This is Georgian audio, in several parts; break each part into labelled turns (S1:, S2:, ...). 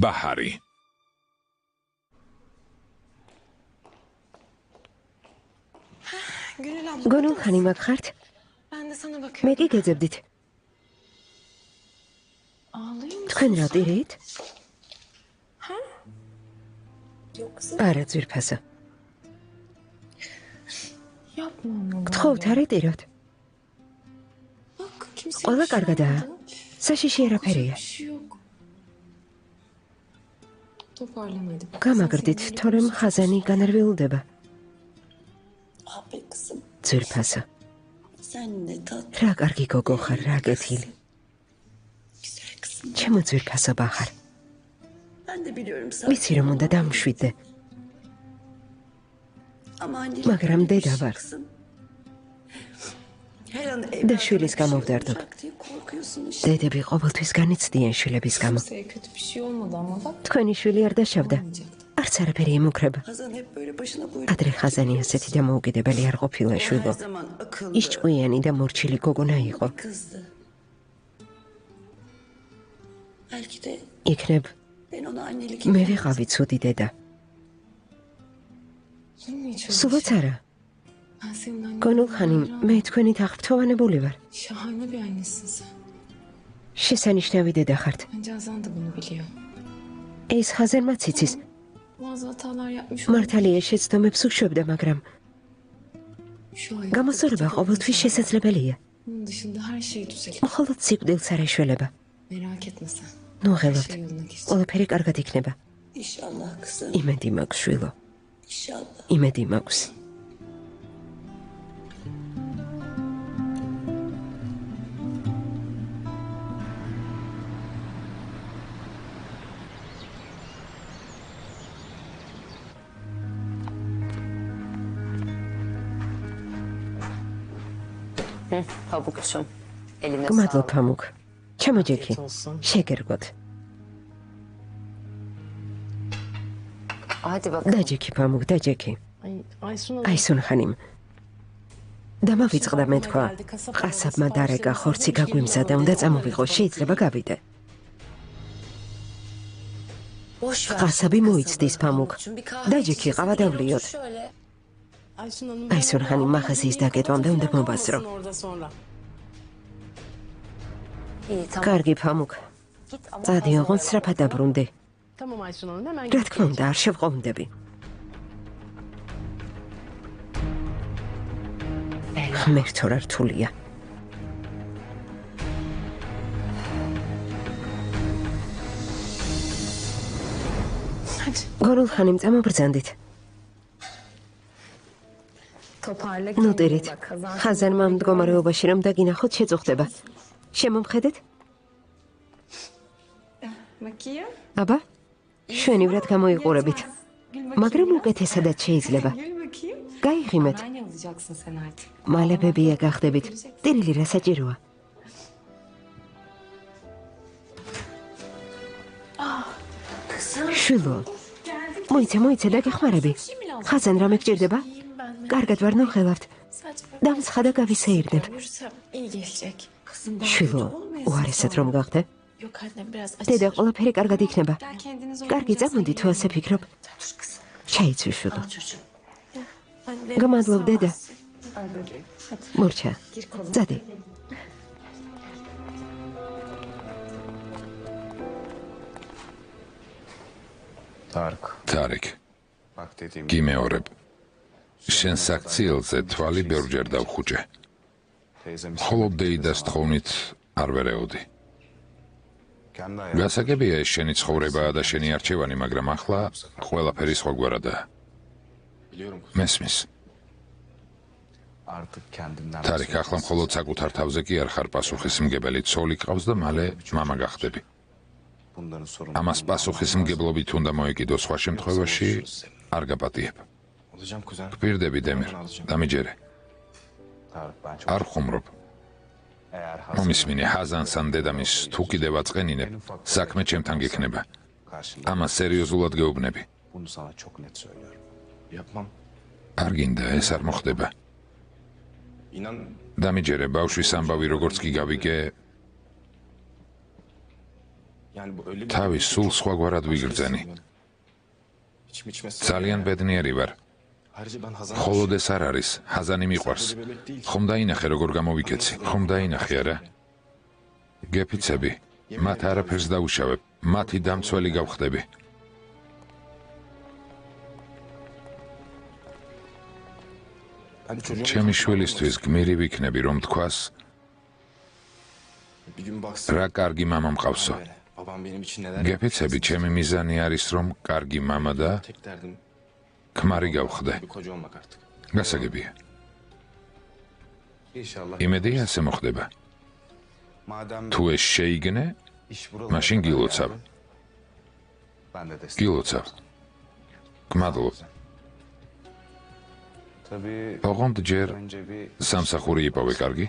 S1: ბაჰარი.
S2: გონულ ხანი მაგხართ? მე კი გეძებდით. თქვენ რა დირით? არა ძვირფასო. გთხოვთ არ იტიროთ. ყველა კარგადაა. საშიში არაფერია. გამაგრდით, თორემ ხაზანი განერვილდება. ძვირფასო. რა კარგი გოგო ხარ, რა კეთილი. ჩემო ძვირფასო ბახარ. ვიცი რომ უნდა დამშვიდე. მაგრამ დედა ვარ. და შვილის გამო ვდარდობ. დედები ყოველთვის განიცდიან შვილების გამო. თქვენი შვილი არ დაშავდა. არც არაფერი ემუქრება. ადრე ხაზანი ასეთი დამოუკიდებელი არ ყოფილა შვილო. ის ჭკვიანი და მორჩილი გოგონა იყო. იქნებ მე ვიყავი ცუდი დედა. სულაც არა. გონულ ხანი მე თქვენით აღფრთოვანებული ვარ. შესანიშნავი დედა ხართ. ეს ხაზენმაც იცის. მართალია შეცდომებს უშვებდა, მაგრამ გამოსწორება ყოველთვის შესაძლებელია. მხოლოდ სიკვდილს არ ეშველება. ნუ ღელობთ, ყველაფერი კარგად იქნება. იმედი მაქვს, შვილო. იმედი მაქვს. გმადლობ ფამუკ. ჩემო ჯექი, შეგერგოთ. დაჯექი ფამუკ, დაჯექი. აისუნ ხანიმ. დამავიწყდა მე თქვა. ყასაბმა დარეკა, ხორცი გაგვიმზადა, უნდა წამოვიღო, შეიძლება გავიდე. ყასაბი მოიცდის ფამუკ. დაჯექი, ყავა დავლიოთ. აისუნ ხანიმ მაღაზიის დაკეტვამდე უნდა მობაზრო. კარგი ფამუკ. წადი ოღონდ სწრაფად დაბრუნდი. რა თქმა უნდა, არ შევყოვდები. ღმერთო რა რთულია. გონულ ხანიმ წამობრძანდით. ნუ დირით. ხაზანმა ამ მდგომარეობაში რომ დაგინახოთ შეწუხდება. შემომხედეთ? აბა? შვენივრად გამოიყურებით. მაგრამ უკეთესადაც შეიძლება. გაიღიმეთ. მალებებია გახდებით. ტირილი რა საჭიროა? შვილო. მოიცა დაგეხმარები. ხაზან რამე გჭირდება? კარგად ვარ ნუღელავთ. დამცხა და გავისეირნებ. შვილო, უარესად რომ გახდე? დედა, ყველაფერი კარგად იქნება. კარგი, წამოდი თუ ასე ფიქრობ. ჩაიცვი შვილო. გამადლობ დედა. მურჩა, წადი.
S1: თარიკ, გიმეორებ. შენ საქციელზე თვალი ბევრჯერ დავხუჭე. მხოლოდ დეიდას თხოვნით არ ვერეოდი. გასაგებია ეს შენი ცხოვრებაა და შენი არჩევანი, მაგრამ ახლა ყველაფერი სხვაგვარადაა. მესმის. თარიკ, ახლა მხოლოდ საკუთარ თავზე კი არ ხარ პასუხისმგებელი, ცოლი ყავს და მალე მამა გახდები. ამას პასუხისმგებლობით უნდა მოეკიდო, სხვა შემთხვევაში არ გაპატიებ. გვპირდები დემირ, დამიჯერე. არ ხუმრობ. მომისმინე, ჰაზანს ან დედამის თუ კიდევ აწყენინებ, საქმე ჩემთან გექნება. ამას სერიოზულად გეუბნები. არ გინდა, ეს არ მოხდება. დამიჯერე, ბავშვის ამბავი როგორც კი გავიგე, თავის სულ სხვაგვარად ვიგრძენი. ძალიან ბედნიერი ვარ. მხოლოდ ეს არ არის, ჰაზანი მიყვარს. ხომ დაინახე როგორ გამოვიქეცი, ხომ დაინახე არა? გეფიცები, მათ არაფერს დაუშავებ, მათი დამცველი გავხდები. ჩემი შვილისთვის გმირი ვიქნები, რომ თქვას, რა კარგი მამა მყავსო. გეფიცები, ჩემი მიზანი არის, რომ კარგი მამა და ქმარი გავხდე. გასაგებია. იმედია ასე მოხდება. თუ ეს შეიგნე, მაშინ გილოცავ. გილოცავ. გმადლობ. ოღონდ ჯერ სამსახური იპოვე, კარგი?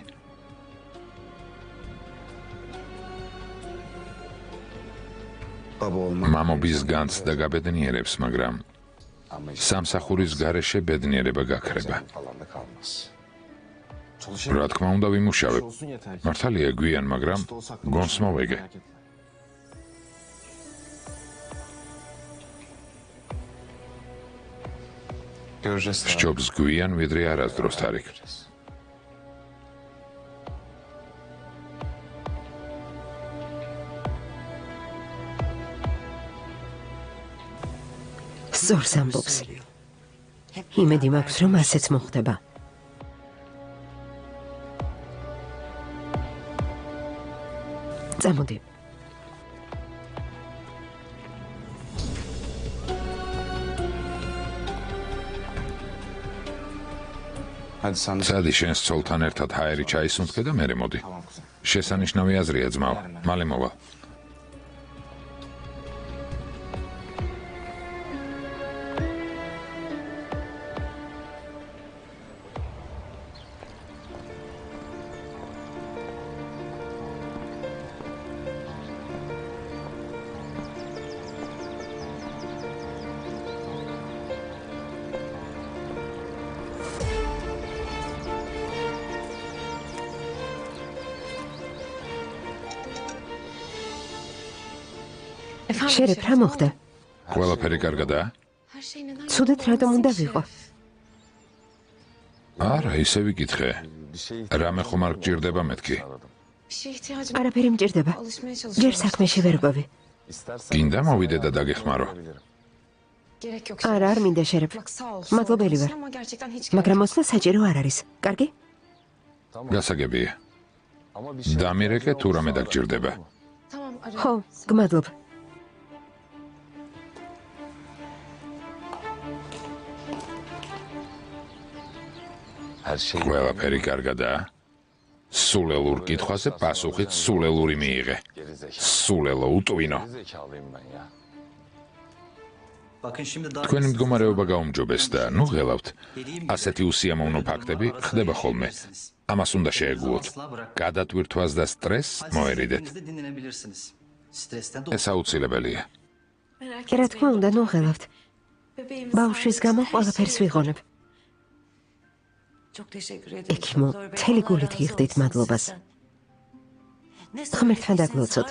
S1: მამობის განცდა გაბედნიერებს, მაგრამ სამსახურის გარეშე ბედნიერება გაქრება. რა თქმა უნდა ვიმუშავებ. მართალია გვიან, მაგრამ გონს მოვეგე. სჯობს გვიან, ვიდრე არასდროს თარიქ.
S2: სწორს ამბობს. იმედი მაქვს, რომ ასეც მოხდება. წამოდი.
S1: სადი შენს ცოლთან ერთად ჰაერი ჩაისუნთქე და მერე მოდი. შესანიშნავი აზრია ძმაო, მალე მოვალ. შერეფ, რა მოხდა? ყველაფერი კარგადაა?
S2: ცუდად რატომ უნდა ვიყო?
S1: არა, ისე ვიკითხე. რამე ხომ არ გჭირდება მეთქი?
S2: არაფერი მჭირდება. ჯერ საქმეში ვერ ყვევი.
S1: გინდა მოვიდე და დაგეხმარო.
S2: არა, არ მინდა შერეფ. მადლობელი ვარ. მაგრამ მოსვლა საჭირო არ არის. კარგი?
S1: გასაგებია. დამირეკე თუ რამე დაგჭირდება.
S2: ხო, გმადლობ.
S1: ყველაფერი კარგადაა? სულელურ კითხვაზე პასუხით სულელური მიიღე. სულელო უტვინო. თქვენი მდგომარეობა გაუმჯობეს და ნუ ღელავთ. ასეთი უსიამოვნო ფაქტები ხდება ხოლმე. ამას უნდა შეეგუოთ. გადატვირთვას და სტრესს მოერიდეთ. ეს აუცილებელია.
S2: რა თქმა უნდა, ნუ ღელავთ. ბავშვის გამო ყველაფერს ვიღონებ. ექიმო, მთელი გულით გიხდით მადლობას. ღმერთთან დაგლოცოთ.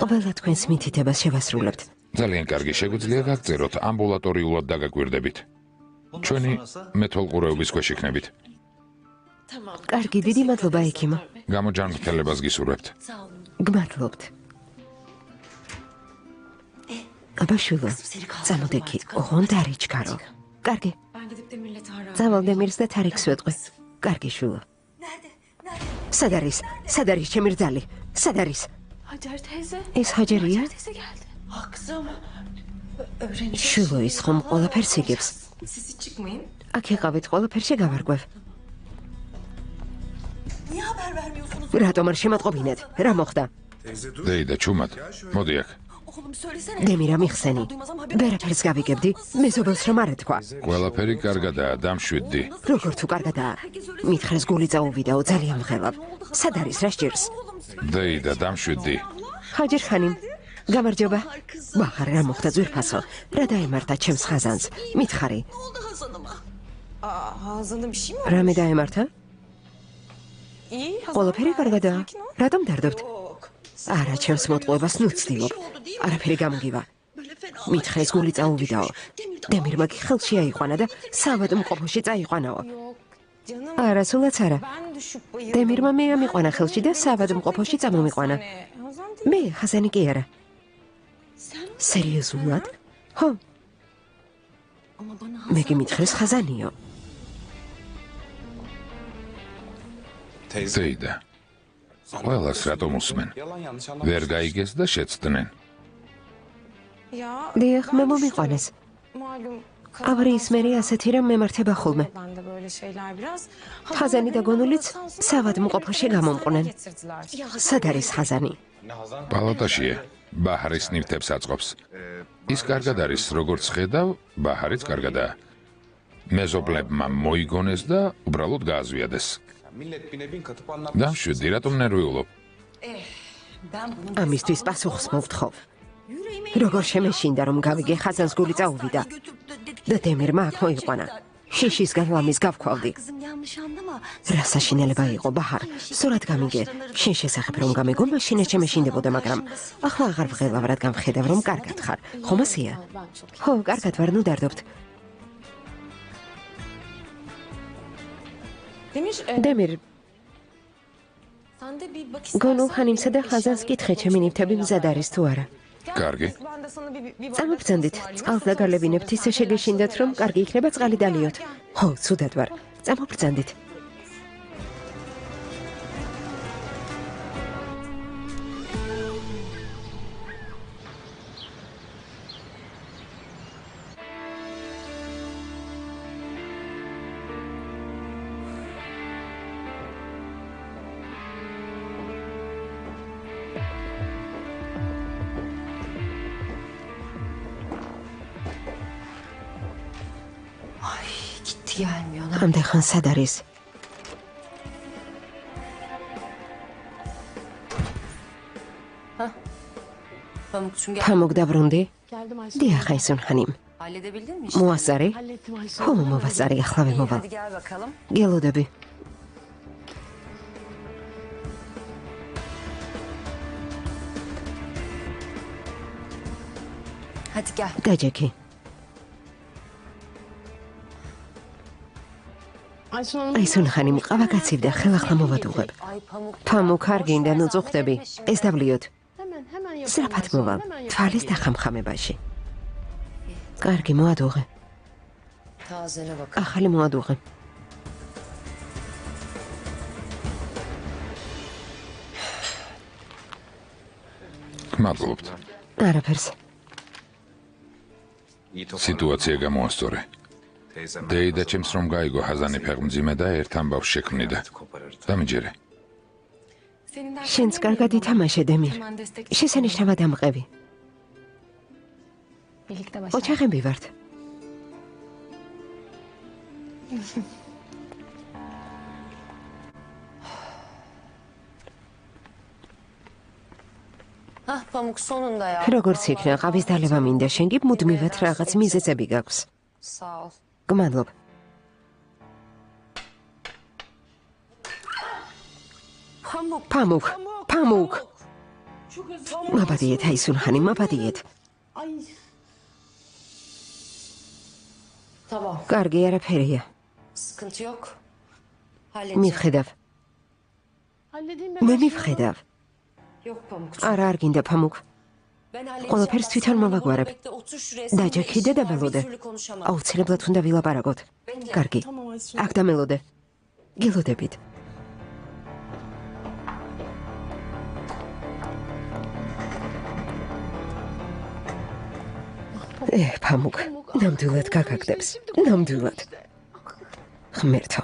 S2: ყველა თქვენს მითითებას შევასრულებთ.
S1: ძალიან კარგი, შეგვიძლია გაგწეროთ, ამბულატორიულად დაგაკვირდებით. ჩვენი მეთვალყურეობის ქვეშ იქნებით.
S2: კარგი, დიდი მადლობა ექიმო.
S1: გამოჯანმრთელებას გისურვებთ.
S2: გმადლობთ. აბაშვილო, წამოდექი, ოღონდ არ იჩქარო. კარგი. წავალ დემირს და თარიქს ვეტყვი. კარგი შვილო. სად არის? სად არის ჩემი რძალი? სად არის? ეს ჰაჯერია? შვილო, ის ხომ ყველაფერს იგებს. აქ იყავით, ყველაფერში გავარკვევ. რატომ არ შემატყობინეთ? რა მოხდა?
S1: დეიდა, ჩუმად. მოდი აქ.
S2: დემირა მიხსენი. ვერაფერს გავიგებდი. მეზობელს რომ არ ეთქვა.
S1: ყველაფერი კარგადაა, დამშვიდდი.
S2: როგორ თუ კარგადაა? მითხრეს გული წაუვიდაო, ძალიან მღელავ. სად არის, რა სჭირს?
S1: დეიდა, დამშვიდდი.
S2: ჰაჯერ ხანიმ, გამარჯობა. ბახარ, რა მოხდა ძვირფასო? რა დაემართა ჩემს ხაზანს? მითხარი. რამე დაემართა? ყველაფერი კარგადაა. რატომ დარდობთ? არა, ჩემს მოტყუებას ნუ ვცდილობ. არაფერი გამგივა. მითხრა ეს გული წაუვიდაო. დემირმა კი ხელში აიყვანა და საავადმყოფოში წაიყვანაო. არა, სულაც არა. დემირმა მე ამიყვანა ხელში და საავადმყოფოში წამომიყვანა. მე, ხაზანი კი არა. სერიოზულად? ხო. მე კი მითხრეს ხაზანიო.
S1: ზეიდა. ყველას რატომ უსმენ? ვერ გაიგეს და შეცდნენ.
S2: დიახ, მე მომიყვანეს. ავრიის მერე ასეთი რამ მემართება ხოლმე. ხაზანი და გონულიც საავადმყოფოში გამომყვნენ. სად არის ხაზანი?
S1: პალატაშია. ბაჰარის ნივთებს აწყობს. ის კარგად არის, როგორც ხედავ, ბაჰარიც კარგადაა. მეზობლებმა მოიგონეს და უბრალოდ გააზვიადეს. დამშვიდი, რატომ ნერვიულობ?
S2: ამისთვის პასუხს მოვთხოვ. როგორ შემეშინდა რომ გავიგე ხაზანს გული წაუვიდა და დემირმა აქ მოიყვანა. შიშისგან ლამის გავქვავდი. რა საშინელება იყო, ბაჰარ? სწორად გამიგე. შენ შესახებ რომ გამეგო, მაშინაც შემეშინდებოდა, მაგრამ ახლა აღარ ვღელავ, რადგან ვხედავ რომ კარგად ხარ. ხომ ასეა? ხო, კარგად ვარ, ნუ დარდობთ. დემირ, გონულ ხანიმსა და ხაზანს კითხე, ჩემი ნივთები მზად არის თუ არა.
S1: კარგი.
S2: წამობრძანდით, წყალს დაგალებინებთ, ისე შეგეშინდათ, რომ კარგი იქნება წყალი დალიოთ. ხო, ცუდად ვარ. წამობრძანდით. ამდენ ხან სად არის? Pamuk davrundu. Diye Aysun Hanım.
S3: Halledebildin mi?
S2: Muvazzari.
S3: Hallettim Aysun.
S2: Homo muvazzari yahlavi moval.
S3: Hadi gel bakalım.
S2: Gel o da bir.
S3: Hadi gel.
S2: Dajeki. Aysun Hanım qava gatsivda xelახლა მოვადუღებ. Pamuk არგინდა ნუწუხდები. ეს დავლიოთ. Სწრაფად მოვალ. თვალის დახამხამებაში. კარგი მოადუღე.
S3: Tazene bak.
S2: ახალი მოადუღე.
S1: მადლობთ.
S2: არაფერს.
S1: სიტუაცია გამოასწორე. დეიდა ჩემს რომ გაიგო ჰაზანი ფეხმძიმე და ერთ ამბავს შექმნიდა. დამიჯერე.
S2: შენც კარგად ითამაშე დემირ. შესანიშნავად ამყევი. ოჩახები ვართ.
S3: Ah, Pamuk sonunda ya.
S2: როგორც იქნა, ყავის დალევა მინდა, შენ კი მუდმივად რაღაც მიზეზები გაქვს.
S3: Sağ ol.
S2: გმადლობ. Pamuk, Pamuk. Mabadiet Aysun Hanım, mabadiet.
S3: Tamam.
S2: Კარგი არაფერია.
S3: Sıkıntı yok. Halledeceğim.
S2: მივხედავ. მე მივხედავ.
S3: Yok Pamuk.
S2: არა არ გინდა Pamuk.
S3: Ben halledeceğim.
S2: ყველაფერს თვითონ მოვაგვარებ.
S3: Bekle, otur şuraya.
S2: დაჯექი და დამელოდე.
S3: Bir türlü konuşamam.
S2: აუცილებლად უნდა ვილაპარაკოთ. კარგი. აქ დამელოდე. გილოდებით. Pamuk, ნამდვილად გაგაგდებს. ნამდვილად. ღმერთო.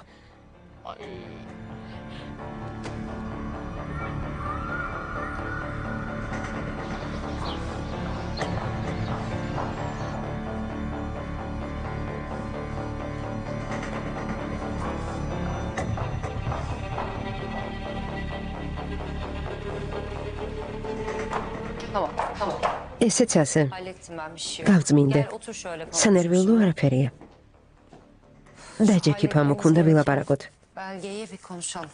S3: Tamam, tamam.
S2: ესეც ასე.
S3: Hallettim ben bir şey.
S2: გავწმინდე.
S3: Gel otur şöyle.
S2: სანერვიულო არაფერია. დაჯექი Pamuk, უნდა ვილაპარაკოთ.
S3: Belgeyi bir konuşalım.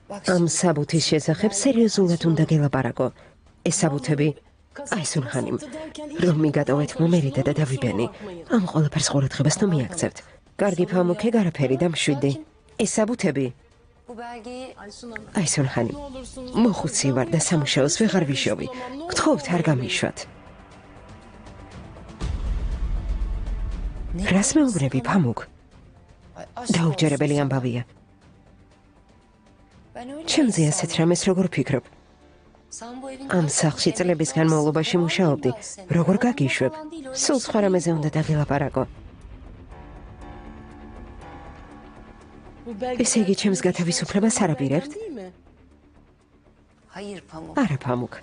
S3: Bak
S2: ამ
S3: şimdi.
S2: საბუთის შესახებ სერიოზულად უნდა გელაპარაკო. ეს საბუთები აი სუნხანიმ რომ მიგატოვეთ მომერიდა და დავიბენი ამ ყველაფერს ყურადღებას თუ მიაქცევთ კარგი ფამუქე გარაფერი და მშვიდი ეს საბუთები
S3: Bu belgeyi
S2: აი სუნხანი მოხუცი ვარ და სამუშაოს ვეღარ ვიშოვი გთხოვთ არ გამიშვათ რას მეუბნები ფამუქ დაუჯერებელი ამბავია
S3: ben öyle
S2: ჩემზე ასეთ რამეს როგორ ვფიქრობ
S3: Sen bu evin
S2: ამ სახლში წლების განმავლობაში მუშაობდი როგორ გაგიშვებ სულ სხვა რამეზე უნდა დაგილაპარაკო ესე იგი ჩემს გათავისუფლებას არ აპირებთ
S3: Hayır Pamuk.
S2: არა ფამუქ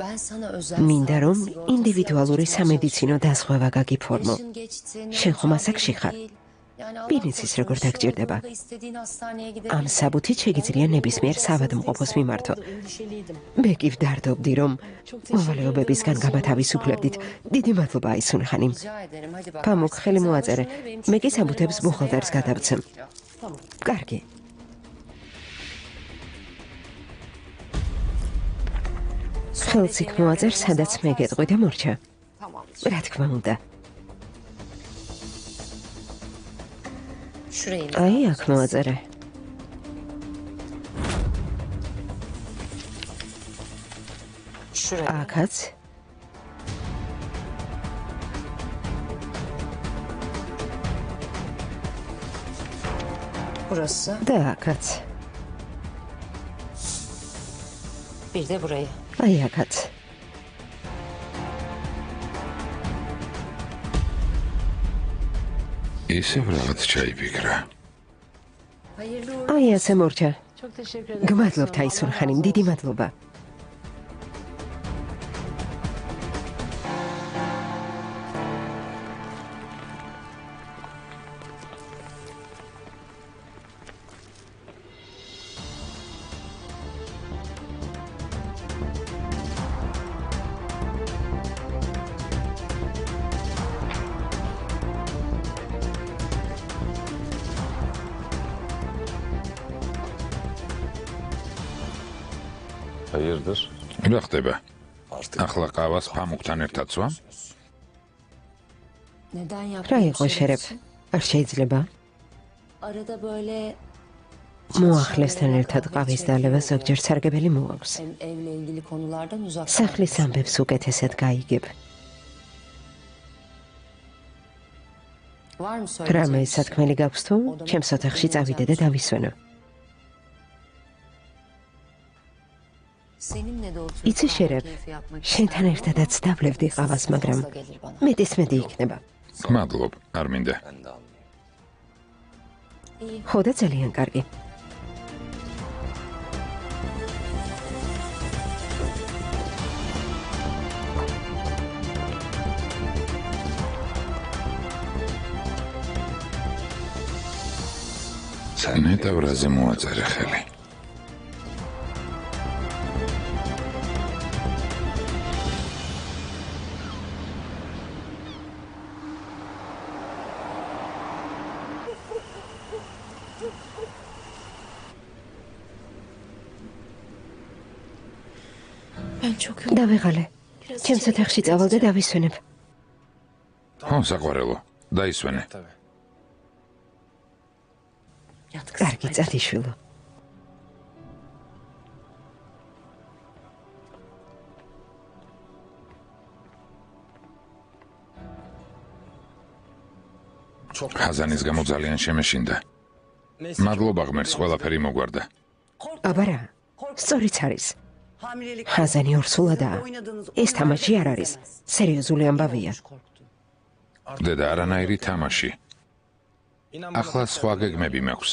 S3: Ben sana özel
S2: მინდა რომ
S3: sağlık sigortası
S2: ინდივიდუალური
S3: yaptırmaya
S2: სამედიცინო დაზღვევა გაგიფორმო
S3: Yaşın geçti, ne
S2: შენ ხომ
S3: olacağı
S2: ასაკში
S3: belli
S2: ხარ
S3: değil. Yani Allah
S2: ბიზნესის
S3: korusun,
S2: როგორ
S3: bir şey
S2: დაგჭირდება
S3: olduğunda istediğin hastaneye
S2: ამ
S3: gidebilirsin.
S2: საბუთით შეგიძლია ნებისმიერ საავადმყოფოს მიმართო მე კი ვდარდობდი რომ მოვალეობებისგან გამათავისუფლებდით დიდი მადლობა აი სუნხანიმ
S3: Rica ederim, hadi bak.
S2: ფამუქ ხელი მოაწერე
S3: Benim
S2: მე კი
S3: çocuklarım
S2: საბუთებს
S3: olsun,
S2: ბუხალტერს
S3: neler
S2: გადავცემ
S3: gerekiyor.
S2: კარგი ხელს იქ მოაწერს სადაც მე გეტყვი და მორჩა
S3: Tamam.
S2: რა თქმა უნდა
S3: Şurayı
S2: აი აქ მოაწერე
S3: şuraya.
S2: აქაც
S3: Burası.
S2: და აქაც
S3: Bir de burayı.
S2: აი აქაც
S1: ისევ რაღაც ჩაიფიქრა.
S3: Hayırlı uğurlu.
S2: აი ასე მორჩა
S4: Çok teşekkür ederim.
S2: გმადლობთ აი სუნხანიმ დიდი მადლობა
S5: Hayırdır?
S1: რა ხდება? ახლა ყავას ფამუქთან ერთად სვამ?
S3: Neden
S2: რა
S3: yaptığını
S2: იყო შერებ არ შეიძლება
S3: Arada böyle
S2: მოახლესთან ერთად ყავის დალევა ზოგჯერ სარგებელი მოაქვს
S3: hem evle ilgili konulardan uzak.
S2: სახლის ამბებს უკეთესად გაიგებ
S3: Var mı
S2: რამე
S3: söyleyeceğin?
S2: სათქმელი გაქვს თუ ჩემს ოთახში წავიდე და დავისვენო
S3: Seninle de oturup
S2: იცი
S3: kahve
S2: შერებ
S3: keyfi yapmak
S2: შენთან
S3: isterdim
S2: ერთადაც დავლევდი ყავას
S3: ama
S2: მაგრამ
S3: fazla gelir bana.
S2: მეტისმეტი იქნება
S1: გმადლობ, არ მინდა.
S5: Ben de almayayım.
S3: İyi.
S2: ხო და ძალიან კარგი
S1: ნეტავ რაზე მოაწერე ხელი.
S4: Ben çok
S2: დავეღალე ჩემს ოთახში წავალ და დავისვენებ
S1: ხო, საყვარელო. დაისვენე.
S5: Tabii.
S2: კარგი წადიშვილო
S1: ხაზანის გამო ძალიან შემეშინდა. მადლობა ღმერთს, ყველაფერი მოგვარდა.
S2: აბა რა სწორიც არის ხაზანი ორსულადაა ეს თამაში არ არის სერიოზული ამბავია
S1: დედა, არანაირი თამაში. ახლა სხვა გეგმები მაქვს.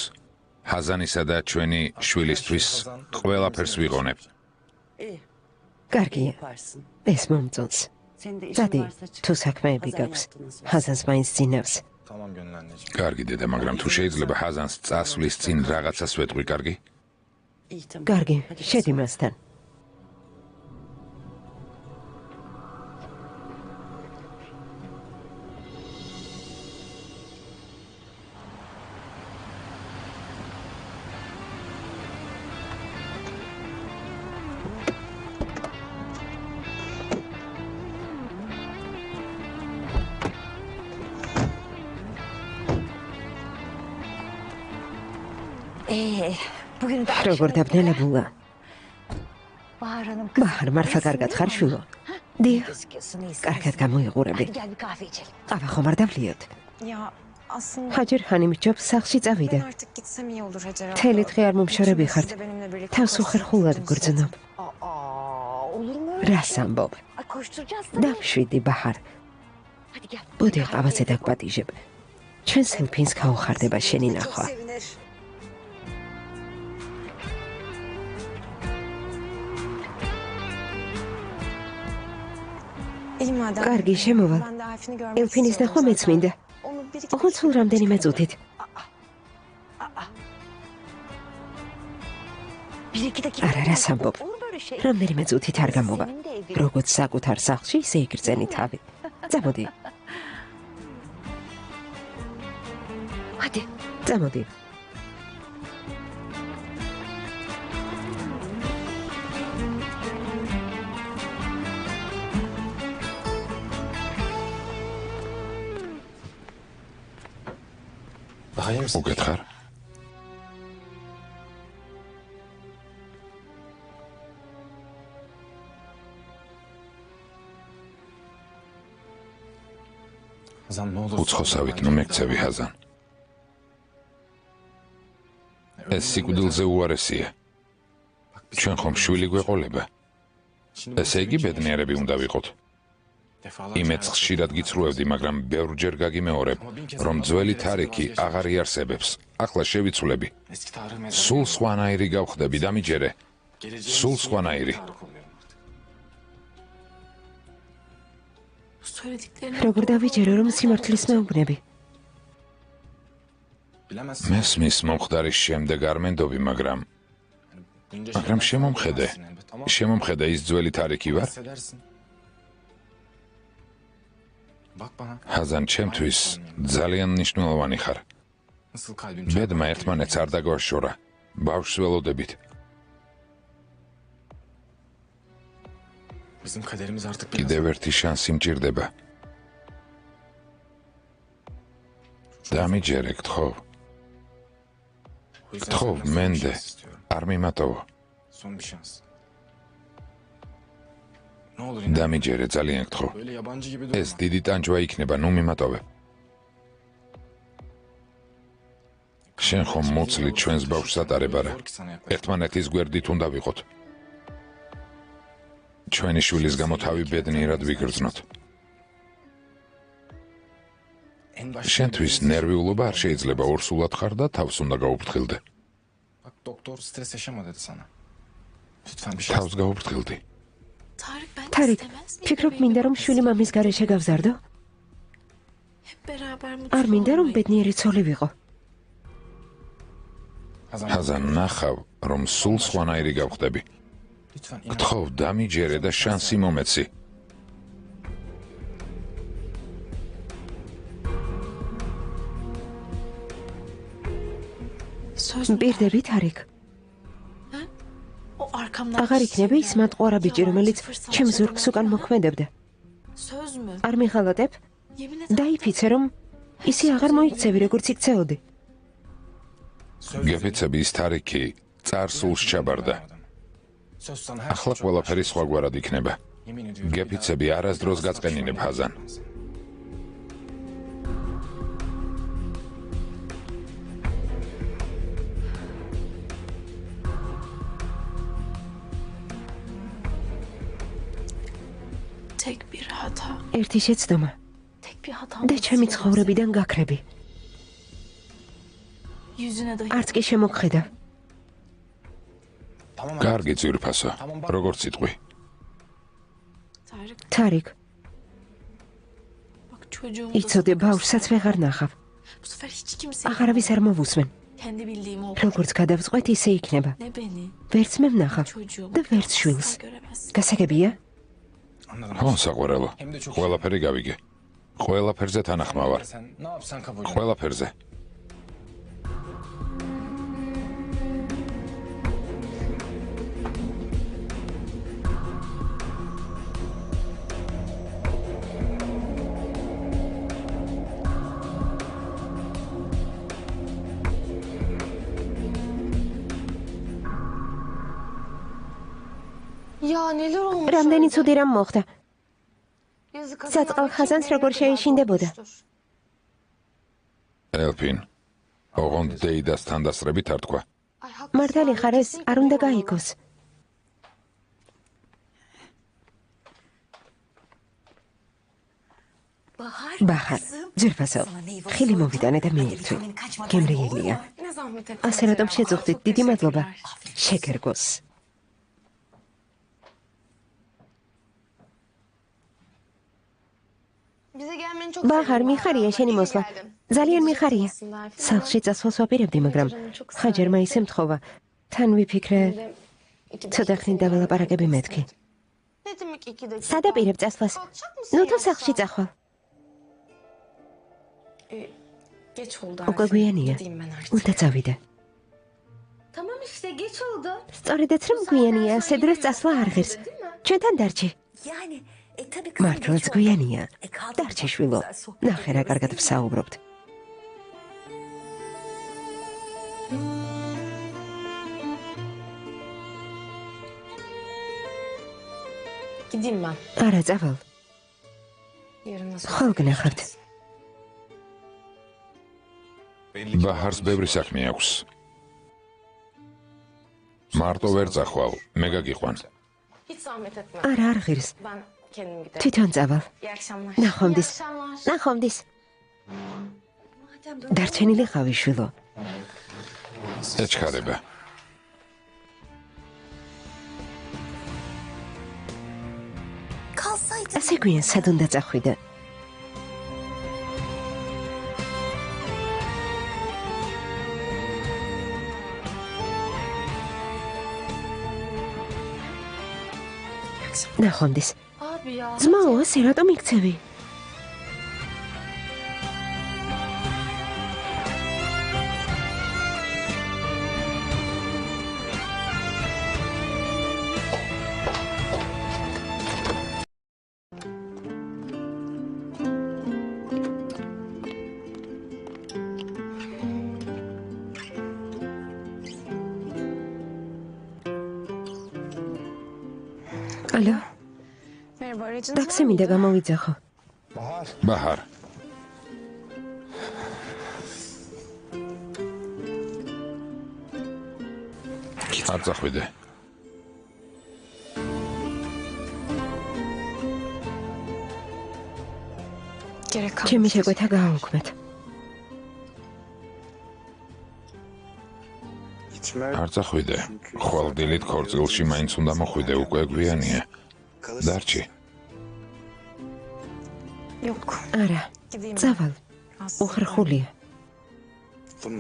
S1: ხაზანისა და ჩვენი შვილისთვის ყველაფერს ვიყონებ.
S2: კარგია ეს მომწონს წადი თუ საქმეები გაქვს ხაზანს მაინც ძინავს
S5: Tamam gönül anneciğim.
S1: კარგი დედა, მაგრამ თუ შეიძლება ხაზანს წასვლის წინ რაღაცას ვეტყვი, კარგი?
S2: კარგი შედი მასთან როგორ დაბნელებულა? ბაჰარ, მართლა კარგად ხარ შვილო? დიახ, კარგად გამოიყურები. ყავა ხომ არ დავლიოთ? ჰაჯერ ხანი მიჯობს სახლში წავიდა. მთელი დღე არ მომშორები ხართ. თავს უხერხულად გრძნობ. რას ამბობ? დამშვიდი ბაჰარ. ბუდი ყავაზე დაგპატიჟებ. ჩვენ სელფინს გაუხარდება შენი ნახვა. კარგი, შემოვალ. ელფინის ნახვა მეც მინდა. ოღონდ რამდენიმე წუთით. არა, რას ამბობ? რამდენიმე წუთით არ გამოვა. როგორც საკუთარ სახლში, ისე იგრძენი თავი. წამოდი. წამოდი.
S1: უკითხარ? უცხოსავით ნუ მეკცევი ჰაზან. ეს სიკვდილზე უარესია. ჩვენ ხომ შვილი გვეყოლება. ესე იგი ბედნიერები უნდა ვიყოთ. იმეც ხშირად გიცრუებდი, მაგრამ ბევრჯერ გაგიმეორებ, რომ ძველი თარიქი აღარ იარსებებს. ახლა შევიცვლები. სულ სხვანაირი გავხდები, დამიჯერე. სულ სხვანაირი.
S2: როგორ დავიჯერო, რომ სიმართლის მეუბნები?
S1: მესმის მომხდარის შემდეგ არ მენდობი, მაგრამ შემომხედე ის ძველი თარიქი ვარ? ჰაზან, ჩემთვის ძალიან მნიშვნელოვანი ხარ. ბედმა ერთმანეთს არ დაგვაშორა. ბავშვს ველოდებით. კიდევ ერთი შანსი მჭირდება. დამიჯერე, გთხოვ. გთხოვ, მენდე, არ მიმატოვო. დამიჯერე, ძალიან გთხოვ. ეს დიდი ტანჯვა იქნება, ნუ მიმატოვე. შენ ხომ მოცლით ჩვენს ბავშვს ატარებ არა? ერთმანეთის გვერდით უნდა ვიყოთ. ჩვენი შვილის გამო თავი ბედნიერად ვიგრძნოთ. შენთვის ნერვიულობა არ შეიძლება, ორსულად ხარ და თავს უნდა გაუფრთხილდე. თავს გაუფრთხილდი.
S2: თარიკ, ფიქრობ მინდა რომ შვილი მამის გარეშე გავზარდო? არ მინდა რომ ბედნიერი ცოლი ვიყო.
S1: ჰაზან, ნახავ, რომ სულ სხვანაირი გავხდები. გთხოვ, დამიჯერე და შანსი მომეცი.
S2: მპირდები, თარიკ? აღარ იქნება ის მატყუარა ბიჭი, რომელიც ჩემ ზურგს უკან მოქმედებდა. არ მიხალატებ? დაიფიცე, რომ ისი აღარ მოიქცევი, როგორც იქცეოდი.
S1: გეფიცები, ის თარიქი წარსულს ჩაბარდა. ახლა ყველაფერი სხვაგვარად იქნება. გეფიცები, არასდროს გაწყენინებ, ჰაზან.
S2: ერთი შეცდომა და ჩემი ცხოვრებიდან გაქრები. არც კი შემოგხედა.
S1: კარგი ძვირფასო, როგორც იტყვი.
S2: თარიკ, იცოდე, ბავშვსაც ვეღარ ნახავ. აღარავის არ მოვუსმენ. როგორც გადავწყვეტ, ისე იქნება. ვერც მე ვნახავ და ვერც შვილს. გასაგებია?
S1: ხო, საყვარელო. ყველაფერი გავიგე. ყველაფერზე თანახმა ვარ. ყველაფერზე.
S2: რამდენი ცუდი რამ მოხდა. საწყალ ხაზანს როგორ შეეშინდებოდა.
S1: ელფინ, ოღონდ დეიდასთან დასწრებით არ თქვა.
S2: მართალი ხარ, ეს არ უნდა გაიგოს. ბაჰარ, ძირფასო, ხილი მოვიტანე და მიირთვი. გემრიელია. ასე რატომ შეძუხდით? დიდი მადლობა. შეგერგოს. ბაჰარ, მიხარია შენი მოსვლა. ძალიან მიხარია. სახლში წასვლას ვაპირებდი, მაგრამ ხაჯერმა ისე მთხოვა. თან ვიფიქრე, ცოტა ხნით დაველაპარაკები მეთქი. სად აპირებ წასვლას? ნუ თუ სახლში წახვალ. უკვე გვიანია. უნდა წავიდე. სწორედაც რომ გვიანია, ასე დროს წასვლა არ ღირს. ჩვენთან დარჩი. მართლაც გვიანია. დარჩი შვილო. ნახე რა კარგად ვსაუბრობთ. არა, წავალ. ხვალ გნახავთ.
S1: ბაჰარს ბევრი საქმე აქვს. მარტო ვერ წახვალ, მე გაგიყვან.
S2: არა, არ ღირს. თვითონ წავალ. ნახვამდის. ნახვამდის. დარჩენილი ხავი შვილო.
S1: ეჩქარება.
S2: ასე გვიან სად უნდა წახვიდე? ნახვამდის. ძმაო, ასე რატომ იქცევი? ალო, ტაქსი მინდა გამოვიძახო.
S1: ბაჰარ. არ წახვიდე.
S2: ჩემი შეკვეთა გააუქმეთ.
S1: არ წახვიდე. ხვალ-დილით ქორწილში მაინც უნდა მოხვიდე, უკვე გვიანია. დარჩი.
S2: არა, წავალ. უხერხულია.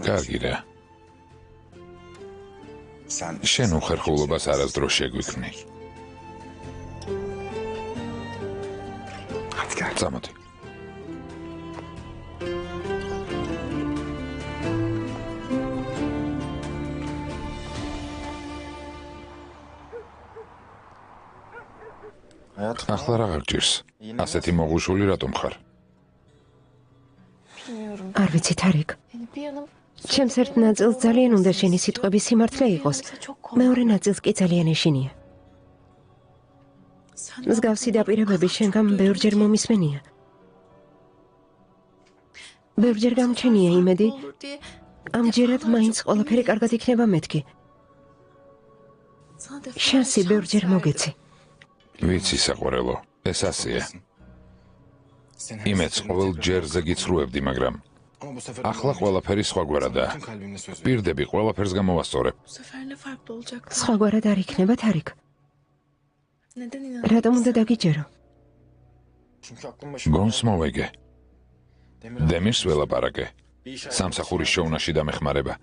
S1: კარგი რა. შენ უხერხულობას არასდროს შეგვიქმნი. წამოდი. ახლა რა გჭირს? ასეთი მოღუშული რატომ ხარ?
S2: არ ვიცი, თარიკ. ჩემს ერთ ნაწილს ძალიან უნდა შენი სიტყვების სიმართლე იყოს. მეორე ნაწილს კი ძალიან ეშინია. მსგავსი დაპირებები შენგან ბევრჯერ მომისმენია. ბევრჯერ გამჩენია იმედი, ამჯერად მაინც ყველაფერი კარგად იქნება მეთქი. შანსი ბევრჯერ მოგეცი.
S1: ვიცი, საყვარელო, ეს ასეა. იმედს ყოველ ჯერზე გიცრუებდი, მაგრამ ახლა ყველაფერი სხვაგვარადაა. პირდები ყველაფერს გამოვასწორებ.
S2: სხვაგვარად არ იქნება, თარიკ. რატომ უნდა დაგიჯერო?
S1: გონს მოვეგე. დემირს ველაპარაკე. სამსახურის შოუნაში დამეხმარება.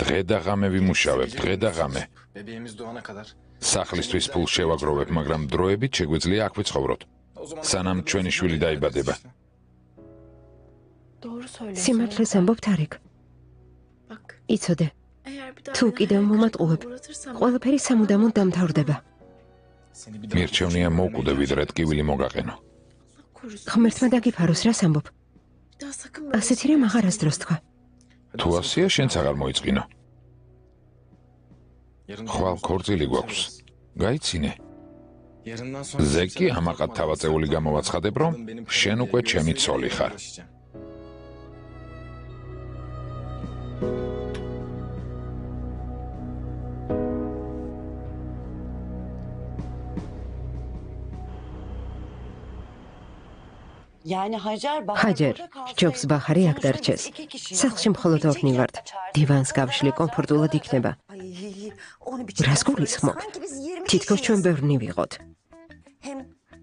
S1: დღე და ღამე ვიმუშავებ, დღე და ღამე. სახლისთვის ფულს შევაგროვებ, მაგრამ დროებით შეგვიძლია აქ ვიცხოვროთ. სანამ ჩვენი შვილი დაიბადება.
S2: სიმართლეს ამბობ, თარიკ. იცოდე, თუ კიდევ მომატყუებ, ყველაფერი სამუდამოდ დამთავრდება.
S1: მირჩევნია მოვკვდე, ვიდრე ტკივილი მოგაყენო.
S2: ღმერთმა დაგიფაროს, რას ამბობ? ასეთი რამ აღარასდროს თქვა.
S1: თუ ასეა, შენც აღარ მოიწყინო. ხვალ ქორწილი გვაქვს. გაიცინე. ზეკი ამაყად თავაწეული გამოვაცხადებ, რომ შენ უკვე ჩემი ცოლი ხარ.
S2: ჰაჯერ, ჯობს ბაჰარი აქ დარჩეს. სახლში მხოლოდ ორნი ვართ. დივანს გავშლი კომფორტულად იქნება. რას გულისხმობ? თითქოს ჩვენ ბევრნი ვიყოთ.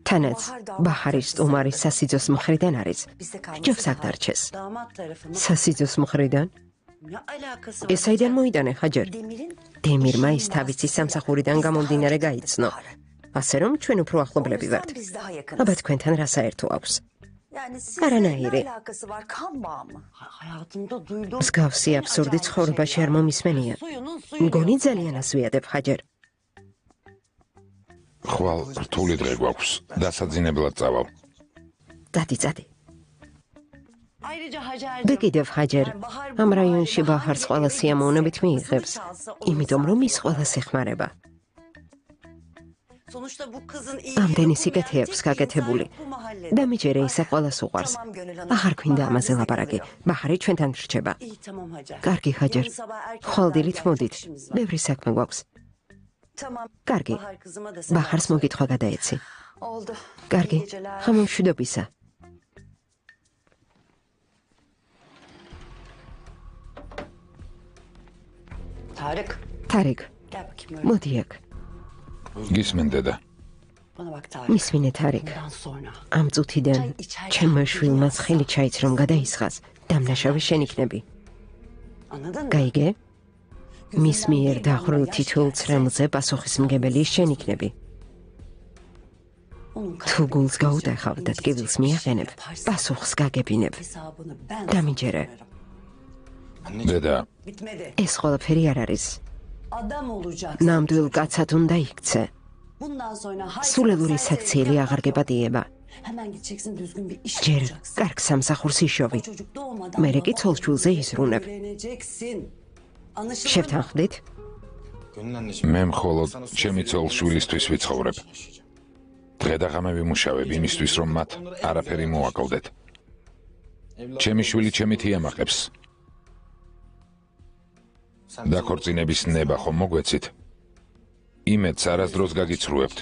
S2: თანაც ბაჰარის სტუმარი სასიძოს მხრიდან არის. ჯობს აქ დარჩეს. სასიძოს მხრიდან? ეს საიდან მოიტანე, ჰაჯერ? დემირმა ის თავისი სამსახურიდან გამომდინარე გაიცნო. ასე რომ ჩვენ უფრო ახლობლები ვართ. აბა თქვენთან რა საერთო აქვს? არანაირი. მსგავსი აბსურდი ცხოვრებაში არ მომისმენია. მგონი ძალიან ასვიადებ, ჰაჯერ.
S1: ხვალ რთული დღე გვაქვს. დასაძინებლად წავალ.
S2: წადი. და კიდევ ჰაჯერ, ამ რაიონში ბაჰარს ყველა სიამოვნებით მიიღებს, იმიტომ რომ ის ყველას ეხმარება. ამდენი სიკეთე აქვს გაკეთებული. და მიჯერე ისა ყველას უყვარს. აღარ გვინდა ამაზე ლაპარაკი. ბაჰარი ჩვენთან რჩება. კარგი, ჰაჯერ. ხვალდილით მოდით. ბევრი საქმე გვაქვს. კარგი. ბაჰარს მოგითხვა გადაეცი. კარგი. ხამომშვიდობისა. თარიკ. მოდი აქ.
S1: გისმენ დედა.
S2: მისმინე თარიკ. ამ წუთიდან ჩემმა შვილმა ხელი ჩაიც რომ გადაისხას, დამნაშავე შენ იქნები. გაიგე? მის მიერ დახვრილ თითოეულ ცრემლზე პასუხისმგებელი შენ იქნები. თუ გულს გაუტეხავ და ტკივილს მიაყენებ, პასუხს გაგებინებ. დამიჯერე.
S1: დედა,
S2: ეს ყველაფერი არ არის. ნამდვილ კაცად უნდა იქცე. სულელური საქციელი აღარ გეპატიება. ჯერ კარგ სამსახურს იშოვი. მერე კი ცოლ-შვილზე იზრუნებ. შევთანხმდით?
S1: მე მხოლოდ ჩემი ცოლ-შვილისთვის ვიცხოვრებ. დღე და ღამე ვიმუშავებ იმისთვის, რომ მათ არაფერი მოაკლდეთ. ჩემი შვილი ჩემით იამაყებს. დაქორწინების ნება ხომ მოგვეცით? იმედს არასდროს გაგიცრუებთ.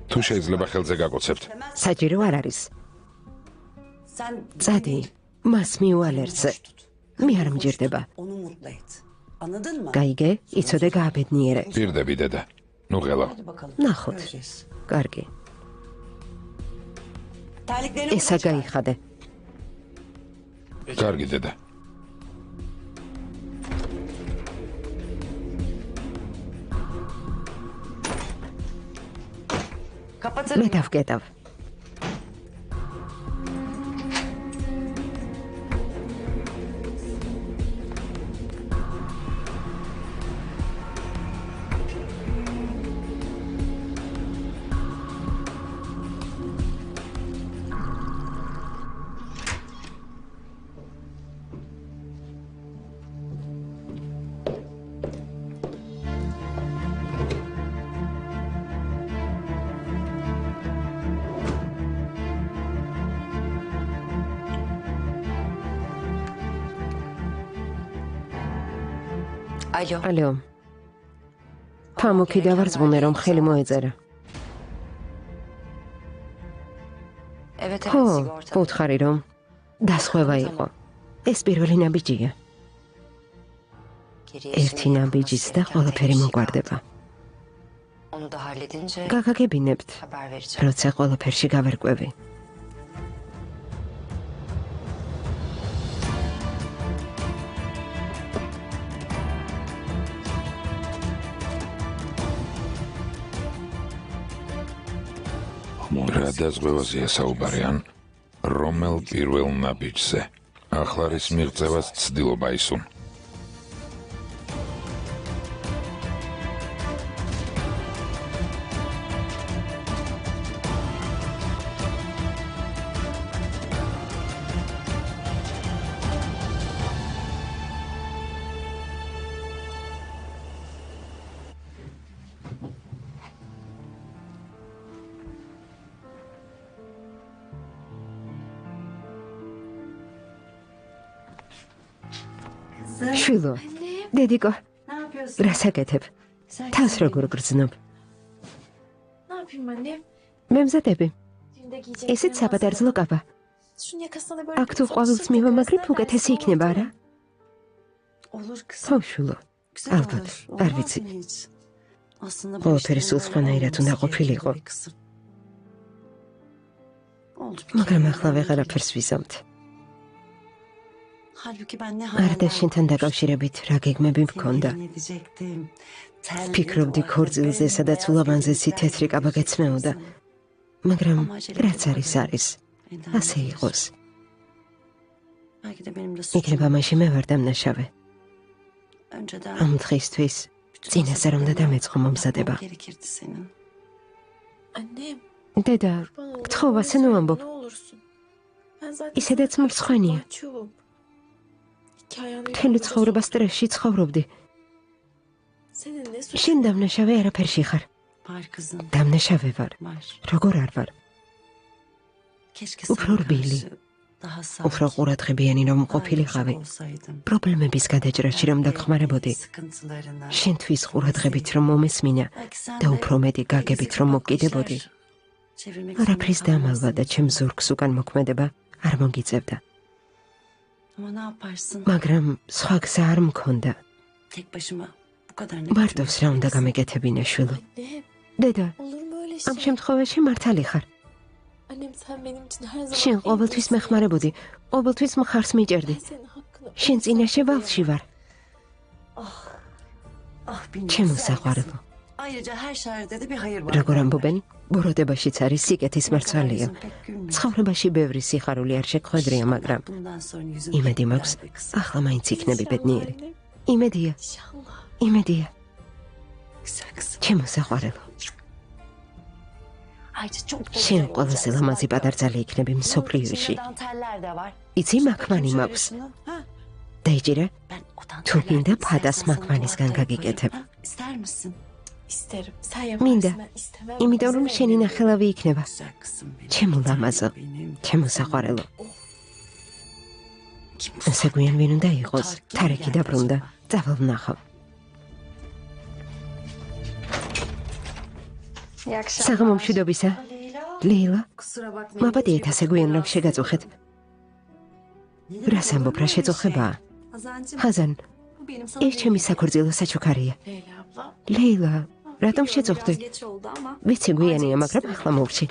S1: თუ შეიძლება ხელზე გაკოცებთ.
S2: საჭირო არ არის. წადი, მას მიუალერწე. მე არ მჯერდება. გაიგე, იცოდე გააბედნიერე.
S1: პირდები დედა. ნუ ღელა.
S2: ნახოთ. კარგი. ესა გაიხადე.
S1: კარგი დედა.
S2: მე დავკეტავ. ალო. ფამუქი დავარწმუნე რომ ხელი მოეწერა. ხო, გუთხარი რომ დასხვევა იყო. ეს პირველი ნაბიჯია. ერთი ნაბიჯიც და ყველაფერი მოგვარდება. გაგაგებინებთ, როცა ყველაფერში გავერკვევი.
S1: რა დაზღვევაზეა საუბარი ან რომელ პირველ ნაბიჯზე? ახლა ის მიღწევას ცდილობა ისუნ.
S2: შვილო, დედიკო, რას აკეთებ? თავს როგორ გრძნობ?
S4: Ne yapayım anne?
S2: მე მზადები.
S4: Düğünde giyeceklerim
S2: ესეც საბადარძლო კაბა.
S4: Şunun yakasına da böyle
S2: აქ თუ ყვავილს მივამაგრებ, უკეთესი იქნება, არა?
S5: Olur kızım.
S2: ხო, შვილო.
S5: Güzel
S2: Albet,
S5: olur.
S2: არ
S5: Olmaz
S2: ვიცი.
S5: mı hiç? Aslında bu
S2: Ყველაფერი
S5: işlerin
S2: სულ
S5: öyle
S2: სხვანაირად უნდა
S5: olmaması
S2: ყოფილიყო.
S5: gerekiyor be kızım. Oldu bir
S2: მაგრამ
S5: kere
S2: ახლა
S5: böyle.
S2: ვეღარაფერს ვიზამთ.
S5: Halbuki ben ne
S2: არ და
S5: hayaller
S2: შენთან დაკავშირებით რა გეგმები მქონდა.
S5: Sevgilini edecektim. Terliği
S2: ფიქრობდი
S5: o arada
S2: ქორწილზე,
S5: bembeyaz
S2: სადაც
S5: bir
S2: ულამაზესი
S5: bilekler
S2: თეთრი კაბა გეცმეოდა.
S5: kızım.
S2: მაგრამ
S5: Ama acele
S2: რაც
S5: edip
S2: არის
S5: bakalım.
S2: არის.
S5: Eda
S2: ასე
S5: bilir.
S2: იყოს.
S5: Belki de benim de suçum.
S2: იქნება მაშინ მე ვარ დამნაშავე.
S5: Önceden
S2: ამ დღისთვის
S5: bütün
S2: წინასწარ უნდა
S5: hazırlıklarını
S2: დამეწყო მომზადება.
S5: yapmam gerekirdi senin.
S4: Annem,
S2: დედა,
S4: kurban olayım,
S2: გთხოვ,
S4: öyle
S2: ასე ნუ
S4: söyleme,
S2: ამბობ.
S4: ne olursun. Ben zaten
S2: ისედაც
S4: sana
S2: მრცხვენია.
S4: mahcubum. İki ayağını
S2: მთელი
S4: yolda
S2: ცხოვრება
S4: sok.
S2: სტრესში ცხოვრობდი.
S4: Senin ne suçun?
S2: შენ დამნაშავე არაფერში ხარ.
S5: Var kızım.
S2: დამნაშავე ვარ.
S5: Var.
S2: როგორ არ ვარ?
S5: Keşke
S2: Უფრო
S5: sana
S2: რბილი,
S5: karşı daha
S2: უფრო
S5: sakin,
S2: ყურადღებიანი რომ
S5: daha
S2: ყოფილიყავი.
S5: yumuşak olsaydım.
S2: პრობლემების გადაჭრაში რომ დაგხმარებოდი.
S5: Sıkıntılarına.
S2: შენთვის ყურადღებით რომ მომესმინა
S5: Belki sen
S2: და
S5: de
S2: უფრო მეტი გაგებით რომ მოგკიდებოდი.
S5: çevirmek
S2: არაფრის
S5: zorunda
S2: დამალვა და
S5: kalmazsın.
S2: ჩემ ზურგს უკან მოქმედება არ მოგიწევდა.
S5: Ama ne yaparsın?
S2: მაგრამ სხვა გზა არ მქონდა.
S5: Tek başıma bu kadar ne
S2: მარტოს რა უნდა გამეკეთებინა შვილო.
S4: Annem,
S2: დედა,
S4: olur mu öyle
S2: ამ
S4: şey?
S2: შემთხვევაში მართალი ხარ.
S4: Annem sen benim için her zaman
S2: შენ
S4: en
S2: ყოველთვის
S4: iyisisin.
S2: მეხმარებოდი, ყოველთვის მხარს მიჭერდი.
S4: Ben senin hakkını
S2: შენ წინაშე
S4: ödeyemem.
S2: ვალში ვარ.
S5: Ah benim
S2: ჩემო
S5: güzel
S2: საყვარელო.
S5: kızım. Ayrıca her şerde de bir hayır var.
S2: როგორ ამბობენ, ბოროტებაშიც არის სიკეთის
S5: Ne kadar
S2: მართალია.
S5: yüzüm pek gülmüyor.
S2: ცხოვრებაში ბევრი სიხარული არ შეგხვედრია, მაგრამ
S5: Bundan sonra yüzüm
S2: იმედი
S5: pek
S2: მაქვს,
S5: güler be kızım.
S2: ახლა მაინც იქნები
S4: İnşallah
S2: ბედნიერი.
S4: annem,
S2: იმედია,
S4: İnşallah.
S2: იმედია.
S5: Güzel kızım.
S2: ჩემო საყვარელო.
S5: Ayrıca çok da
S2: შენ
S5: güzel
S2: ყველაზე
S5: olacaksın.
S2: ლამაზი
S5: Bak,
S2: პატარძალი იქნები
S5: bunun
S2: მსოფლიოში.
S5: içinde danteller de var.
S2: იცი მაქმანი
S5: Bakayım
S2: მაქვს.
S5: şöyle şunu. Ha,
S2: დაიჭირე?
S5: ben o
S2: თუ გინდა
S5: dantellerden
S2: ფადას
S5: istersen sana
S2: მაქმანისგან
S5: dolapta
S2: გაგიკეთებ.
S5: yaparım. Ha, İster misin?
S4: İsterim. Sen
S2: მინდა.
S4: yaparsın, ben istemem.
S2: იმიტომ რომ
S4: Bize
S2: შენი
S4: ne?
S2: ნახელავი იქნება.
S5: Güzel kızım benim.
S2: ჩემო
S5: bir tanem
S2: ლამაზო,
S5: benim.
S2: ჩემო საყვარელო.
S5: Kim bu
S2: ასე გვიან ვინ უნდა იყოს?
S5: Tarki
S2: თარეკი
S5: geldi
S2: დაბრუნდა.
S5: acaba?
S2: წავალ ვნახავ. საღამო მშვიდობისა. ლეილა,
S5: Kusura bakmayın.
S2: მაბადიეთ ასე გვიან რომ შეგაწუხეთ. რას ამბობ, რა შეწუხებაა?
S5: Hazancığım,
S2: ხაზან,
S5: bu benim sana
S2: ეს ჩემი საქორწილო საჩუქარია.
S4: Leyla abla.
S2: ლეილა, რატომ
S5: Biliyorum,
S2: შეწუხდი?
S5: biraz geç oldu ama
S2: ვიცი გვიანია, მაგრამ ახლა მოვრჩი.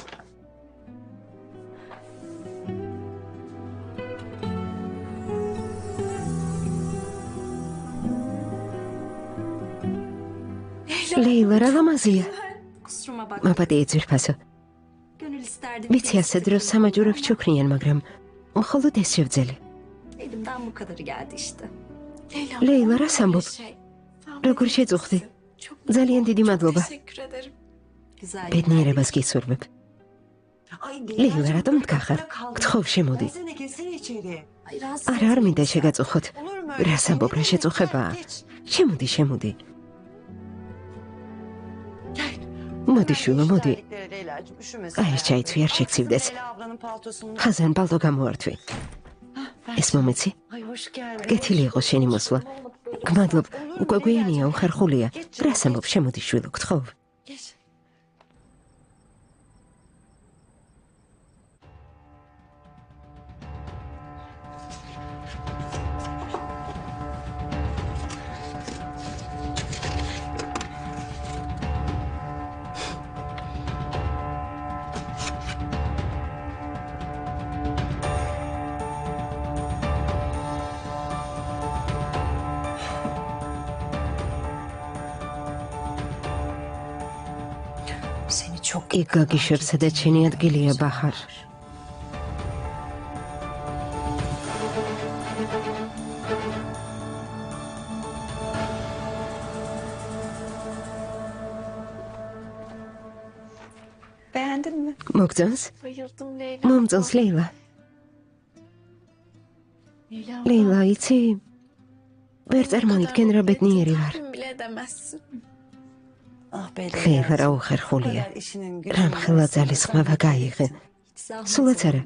S2: ლეილა, რა ლამაზია.
S5: kusuruma bakma.
S2: მაბადიე ძვირფასო.
S5: Gönül isterdi.
S2: ვიცი ასე დროს სამაჯურა ვჩუქნიან, მაგრამ მხოლოდ ეს შევძელი.
S5: Elimden bu kadarı geldi işte.
S4: Leyla,
S2: Leyla,
S4: olur mu
S2: რა ამბობ?
S4: öyle şey? Sen
S2: როგორ
S4: benim
S2: შეწუხდი?
S4: iyisin. Çok
S2: ძალიან დიდი მადლობა.
S4: teşekkür ederim.
S5: Güzel.
S2: ბედნიერებას გისურვებ. ლეილა, რატომ დგახარ? გთხოვ, შემოდი.
S5: Gelsene gelsene içeri. Ay, rahatsız
S2: არა, არ მინდა
S5: etmeyin.
S2: შეგაწუხოთ.
S5: Olur mu öyle
S2: რას
S5: şey?
S2: ამბობ, რა
S5: Ne
S2: შეწუხებაა?
S5: demek? Geç.
S2: შემოდი, შემოდი.
S5: Gel.
S2: მოდი, შვილო, მოდი.
S5: İşlerlikleri Leyla'cığım, üşümesin
S2: Ay,
S5: hayatım.
S2: çay içi yer
S5: Al
S2: çeksildes.
S5: kızım Leyla ablanın paltosunu.
S2: ხაზან ბალტო გამოართვი.
S5: Ver.
S2: ეს მომეცი?
S5: Ay hoş geldin.
S2: კეთილი იყოს შენი მოსვლა. გმადლობ, უკვე გვიანია, უხერხულია. რას ამბობ, შემოდი, შვილო, გთხოვ.
S5: Geç. Seni çok
S2: იქ გაგიშვებ, სადაც შენი ადგილია, ბაჰარ.
S5: beğendin mi?
S2: მოგწონს?
S4: Bayıldım Leyla.
S2: მომწონს, ლეილა.
S4: Leyla.
S2: ლეილა, იცი? ვერ წარმოიდგენ რა ბედნიერი ვარ.
S4: Tahmin bile edemezsin.
S5: Ah be
S2: ლეილა, რა
S5: Bu
S2: უხერხულია.
S5: kadar işinin
S2: რა მხელა ძალის ხმავა გაიღე. სულაც არა.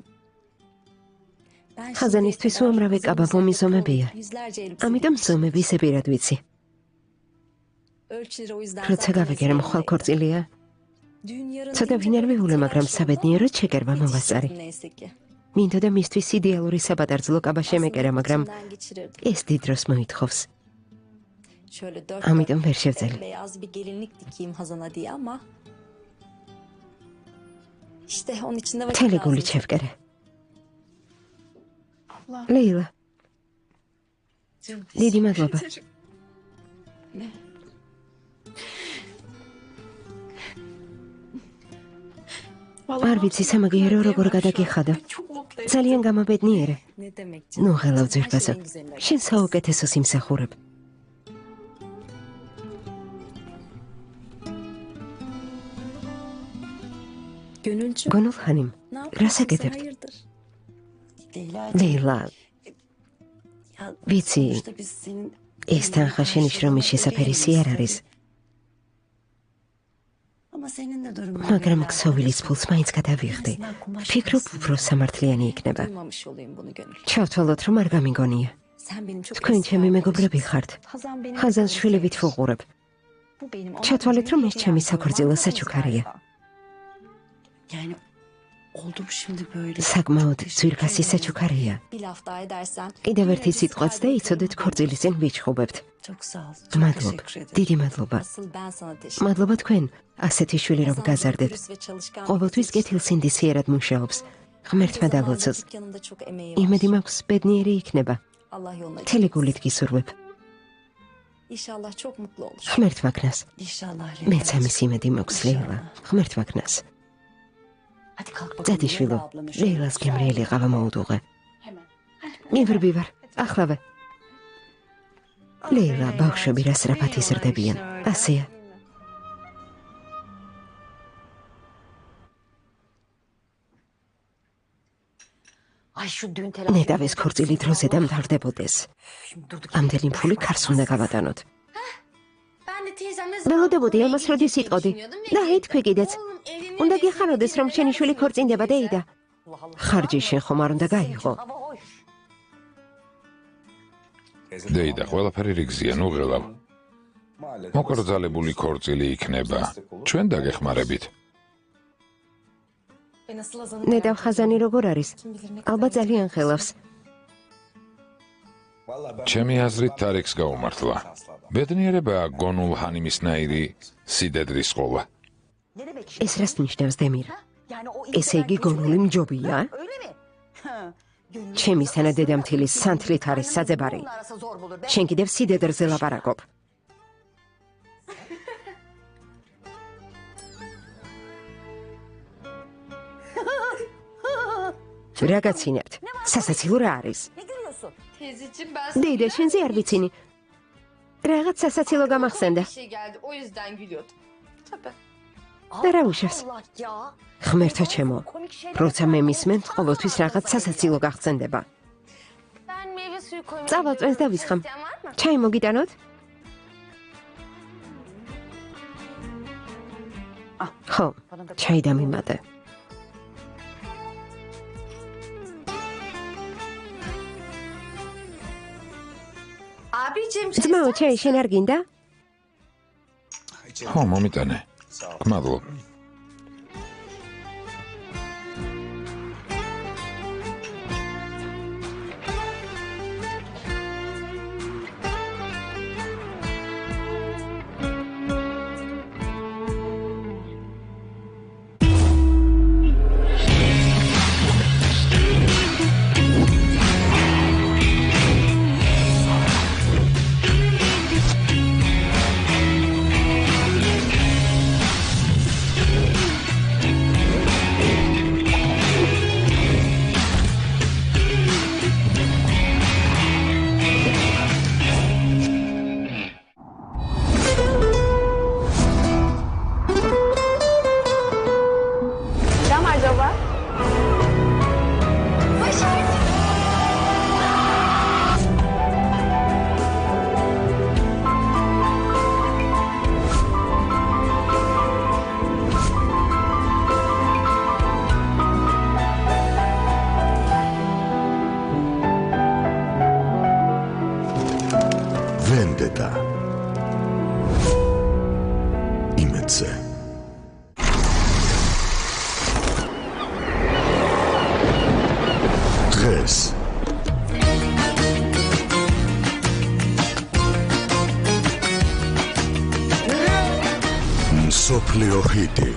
S2: ხაზანისთვის უამრავი კაბა მომიზომებია. ამიტომ ზომები ისებირად ვიცი. როცა გავიგერე მხოლ ქორწილია, ცოტა ვინერვიულე, მაგრამ საბედნიეროდ შეგერვა მოვასწარი. მინდოდა მისთვის იდეალური საბადარძლო კაბა შემეკერა, მაგრამ ეს დიდ დროს მოითხოვს. ამიტომ ვერ შევძელი. მთელი გულით შევკერე. ლეილა, დიდი მადლობა. არ ვიცი სამაგიერო როგორ გადაგიხადა. ძალიან გამაბედნიერე. ნუ ღელავ ძვირფასო, შენ საუკეთესო სიმსახურებ. გონულ ხანიმ, რას აკეთებთ? ლეილა, ვიცი, ეს თანხა შენი შრომის შესაფერისი არ არის. მაგრამ ქსოვილის ფულს მაინც გადავიხდი. ფიქრობ, უფრო სამართლიანი იქნება. ჩავთვალოთ, რომ არ გამიგონია. თქვენ ჩემი მეგობრები ხართ. ხაზანს შვილებით ვუყურებ. ჩათვალეთ, რომ ეს ჩემი საქორწილო საჩუქარია. საკმაოდ ძვირფასი საჩუქარია. კიდევ ერთი სიტყვაც და იცოდეთ ქორწილის წინ ვიჩხუბებთ. მადლობ, დიდი მადლობა. მადლობა თქვენ, ასეთი შვილი რომ გაზარდეთ. ყოველთვის კეთილსინდისიერად მუშაობს. ღმერთმა დალოცოს. იმედი მაქვს, ბედნიერი იქნება. მთელი გულით გისურვებ. ღმერთმა გნას. მეც ამის იმედი მაქვს, ლეილა. ღმერთმა გნას. ძადიშვილო, ლეილას გემრიელი ყავა მოუდუღე. მივრბი ვარ, ახლავე. ლეილა, ბავშვები რა სწრაფად იზრდებიან. ასეა. ნედავეს ქორწილი დროზე დამთავრდებოდეს. ამდენი ფული ქარს უნდა გავატანოთ. ველოდებოდი, ამას როდის იტყოდი? და ეთქვი კიდეც. უნდა გიხაროდეს, რომ შენი შვილი ქორწინდება, დეიდა. ხარჯი შენ ხომ არ უნდა გაიღო.
S1: დეიდა, ყველაფერი რიგზია, ნუ ღელავ. მოკრძალებული ქორწილი იქნება. ჩვენ დაგეხმარებით.
S2: ნედავ ხაზანი როგორ არის? ალბათ ძალიან ხელავს.
S1: ჩემი აზრით თარიქს გაუმართლა. ბედნიერებაა გონულ ჰანიმისნაირი სიდედრის ყოლა.
S2: ეს რას ნიშნავს, დემირ? ესე იგი გონული მჯობია? ჩემი სანა დედამთილის სანთლით არის საძებარი. შენ კიდევ სიდედრზე ლაპარაკობ. რა გაცინებთ? სასაცილო რა არის? დეიდა, შენზე არ ვიცინი. რაღაც სასაცილო გამახსენდა. და რა უშავს? ღმერთო ჩემო, როცა მე მისმენთ, ყოველთვის რაღაც სასაცილო გახსენდება. წავალ წვენს დავისხამ. ჩაი მოგიტანოთ? ხო, ჩაი დამიმატე. ძმაო, ჩაი შენ არ გინდა?
S1: ხო, მომიტანე. გმადლობ.
S6: Vendetta. Imetse. Დღეს. მსოფლიო ჰიტი.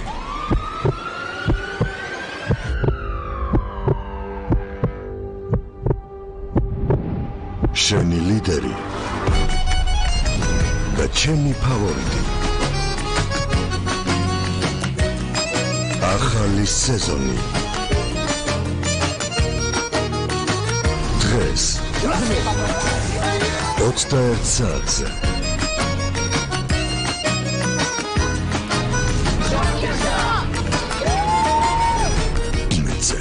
S6: შენი ლიდერი და ჩემი ფავორიტი. ახალი სეზონი. დღეს 21 საათზე. იმედზე.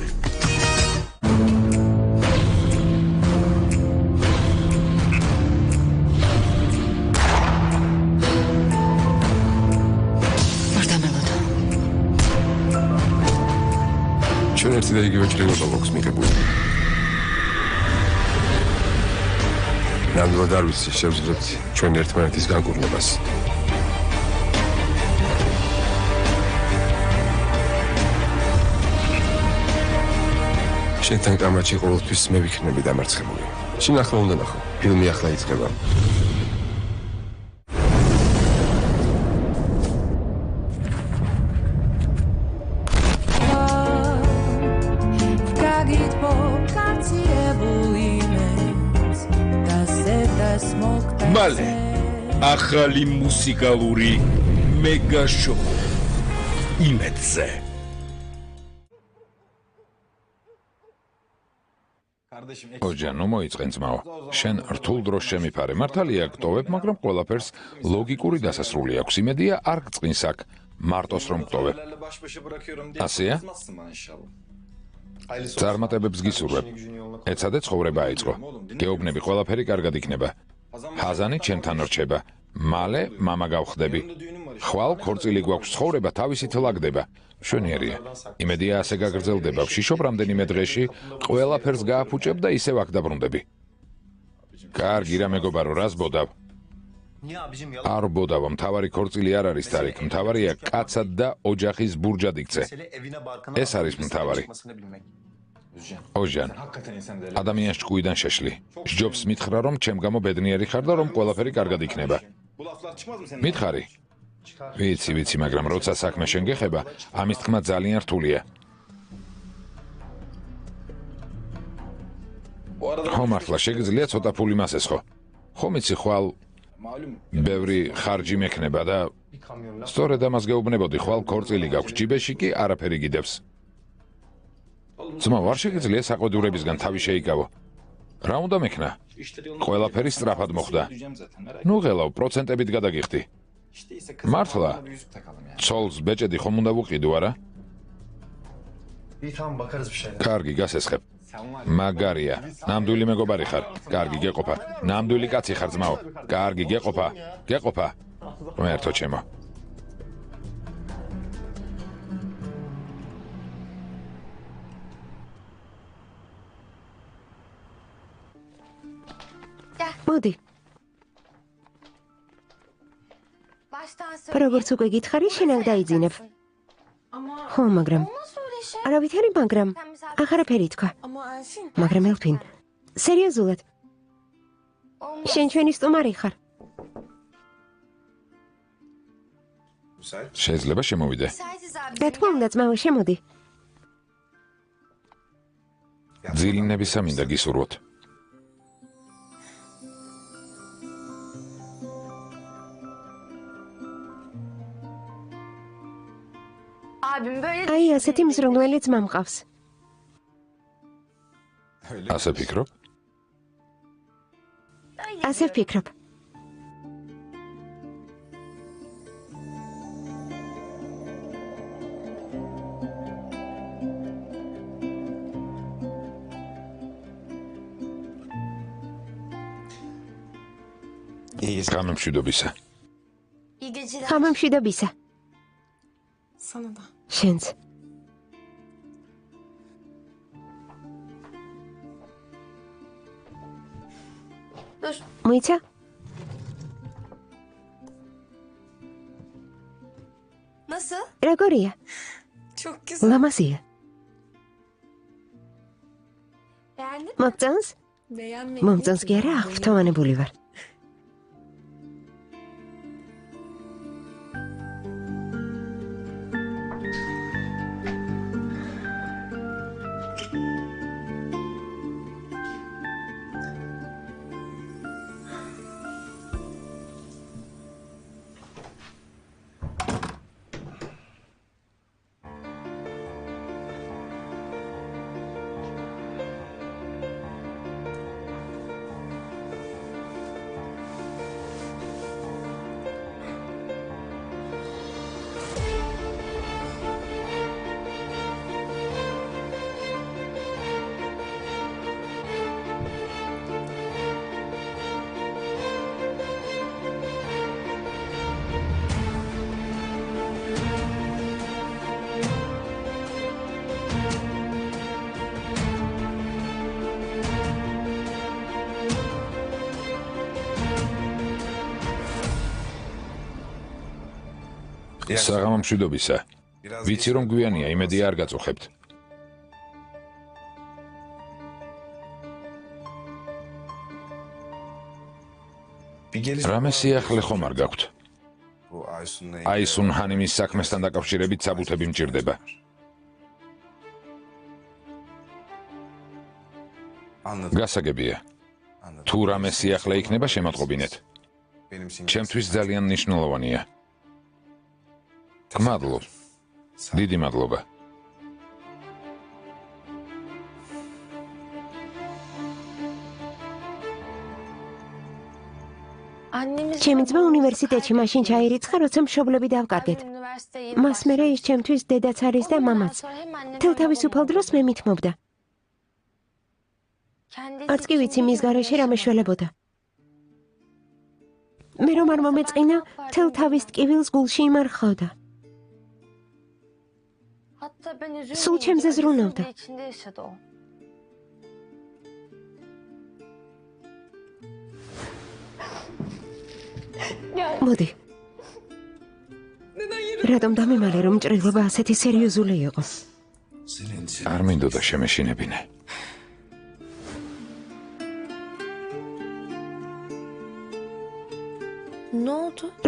S7: ჩვენ ერთი და იგივე ჭრილობა გვაქვს მიღებული. ნამდვილად არ ვიცი შევძლებთ ჩვენ ერთმანეთის განკურნებას. შენთან კამრაში ყოველთვის მე ვიქნები დამარცხებული. შენ ახლა უნდა ნახო, ფილმი ახლა იწყება.
S8: მალე ახალი მუსიკალური მეგა შოუ იმედზე.
S1: ოჯანო მოიწყენ ძმაო. შენ რთულ დროს შემიფარე. მართალია გტოვებ, მაგრამ ყველაფერს ლოგიკური დასასრული აქვს. იმედია არ გწყინს აქ მარტოს რომ გტოვებ. ასეა? წარმატებებს გისურვებ. ეცადე ცხოვრება აიწყო. გეუბნები ყველაფერი კარგად იქნება. ჰაზანი ჩემთან რჩება. მალე მამა გავხდები. ხვალ ქორწილი გვაქვს ცხოვრება თავისით ლაგდება. შვენიერია. იმედია ასე გაგრძელდება. ვშიშობ რამდენიმე დღეში ყველაფერს გააფუჭებ და ისევ აქ დაბრუნდები. კარგი რა მეგობარო, რას ბოდავ? არ ბოდავ, მთავარი ქორწილი არ არის თარიქ. მთავარია კაცად და ოჯახის ბურჯად იქცე. ეს არის მთავარი. ოჟან, ადამიანს ჭკუიდან შეშლი. სჯობს მითხრა რომ ჩემ გამო ბედნიერი ხარ და რომ ყველაფერი კარგად იქნება. მითხარი? ვიცი, მაგრამ როცა საქმე შენ გეხება, ამის თქმა ძალიან რთულია. ხო მართლა შეგიძლია ცოტა ფული მას ესხო. ხომ იცი ხვალ ბევრი ხარჯი მექნება და სწორედ ამას გეუბნებოდი, ხვალ ქორწილი გაქვს, ჯიბეში კი არაფერი გიდევს. ძმა, არ შეგიძლია საყვედურებისგან თავი შეიკავო. რა უნდა მექნა? ყველაფერი სწრაფად მოხდა. ნუ ღელავ, პროცენტებით გადაგიხდი. მართლა? ცოლს ბეჭედი ხომ უნდა ვუყიდო, არა? კარგი, გასესხებ. მაგარია. ნამდვილი მეგობარი ხარ. კარგი, გეყოფა. ნამდვილი კაცი ხარ, ძმაო. კარგი, გეყოფა. ღმერთო ჩემო.
S2: მოდი. როგორც უკვე გითხარი, შენ აქ დაიძინებ. ხო, მაგრამ არავითარი მაგრამ აღარაფერი თქვა. მაგრამ ელფინ, სერიოზულად. შენ ჩვენი სტუმარი ხარ.
S1: შეიძლება შემოვიდე.
S2: რა თქმა უნდა, ძმაო, შემოდი.
S1: ძილინებისა მინდა გისურვოთ.
S2: აი, ასეთი მზრუნველი ძმა მყავს.
S1: ასე ფიქრობ?
S2: ასე ვფიქრობ.
S1: გამემშვიდობისა.
S2: გამემშვიდობისა. შენც. მოიცა?
S4: Nasıl?
S2: როგორია?
S4: Çok güzel.
S2: ლამაზია.
S4: Beğendin mi?
S2: მოგწონს?
S4: Beğenmedin.
S2: მომწონს კი არა, აღფრთოვანებული ვარ.
S1: საღამო მშვიდობისა. ვიცი რომ გვიანია, იმედია არ გაწუხებთ. რამე სიახლე ხომ არ გაქვთ? აისუნ ჰანიმის საქმესთან დაკავშირებით საბუთები მჭირდება. გასაგებია. თუ რამე სიახლე იქნება, შემატყობინეთ. ჩემთვის ძალიან მნიშვნელოვანია. მადლობ. დიდი მადლობა.
S2: ჩემი ძმა უნივერსიტეტში მაშინ ჩაირიცხა, როცა მშობლები დავკარგეთ. მას მერე ის ჩემთვის დედაც არის და მამაც. თელ თავისუფალ დროს მე მithმობდა. არც კი ვიცი მის გარეშე რა მეშველებოდა. მე რომ არ მომეწყინა, თელ თავის ტკივილს გულში იმარხავდა. სულ ჩემზე ზრუნავდა. მოდი. რატომ დამემალე, რომ ჭრილობა ასეთი სერიოზული იყო?
S1: არ მინდოდა შემეშინებინე.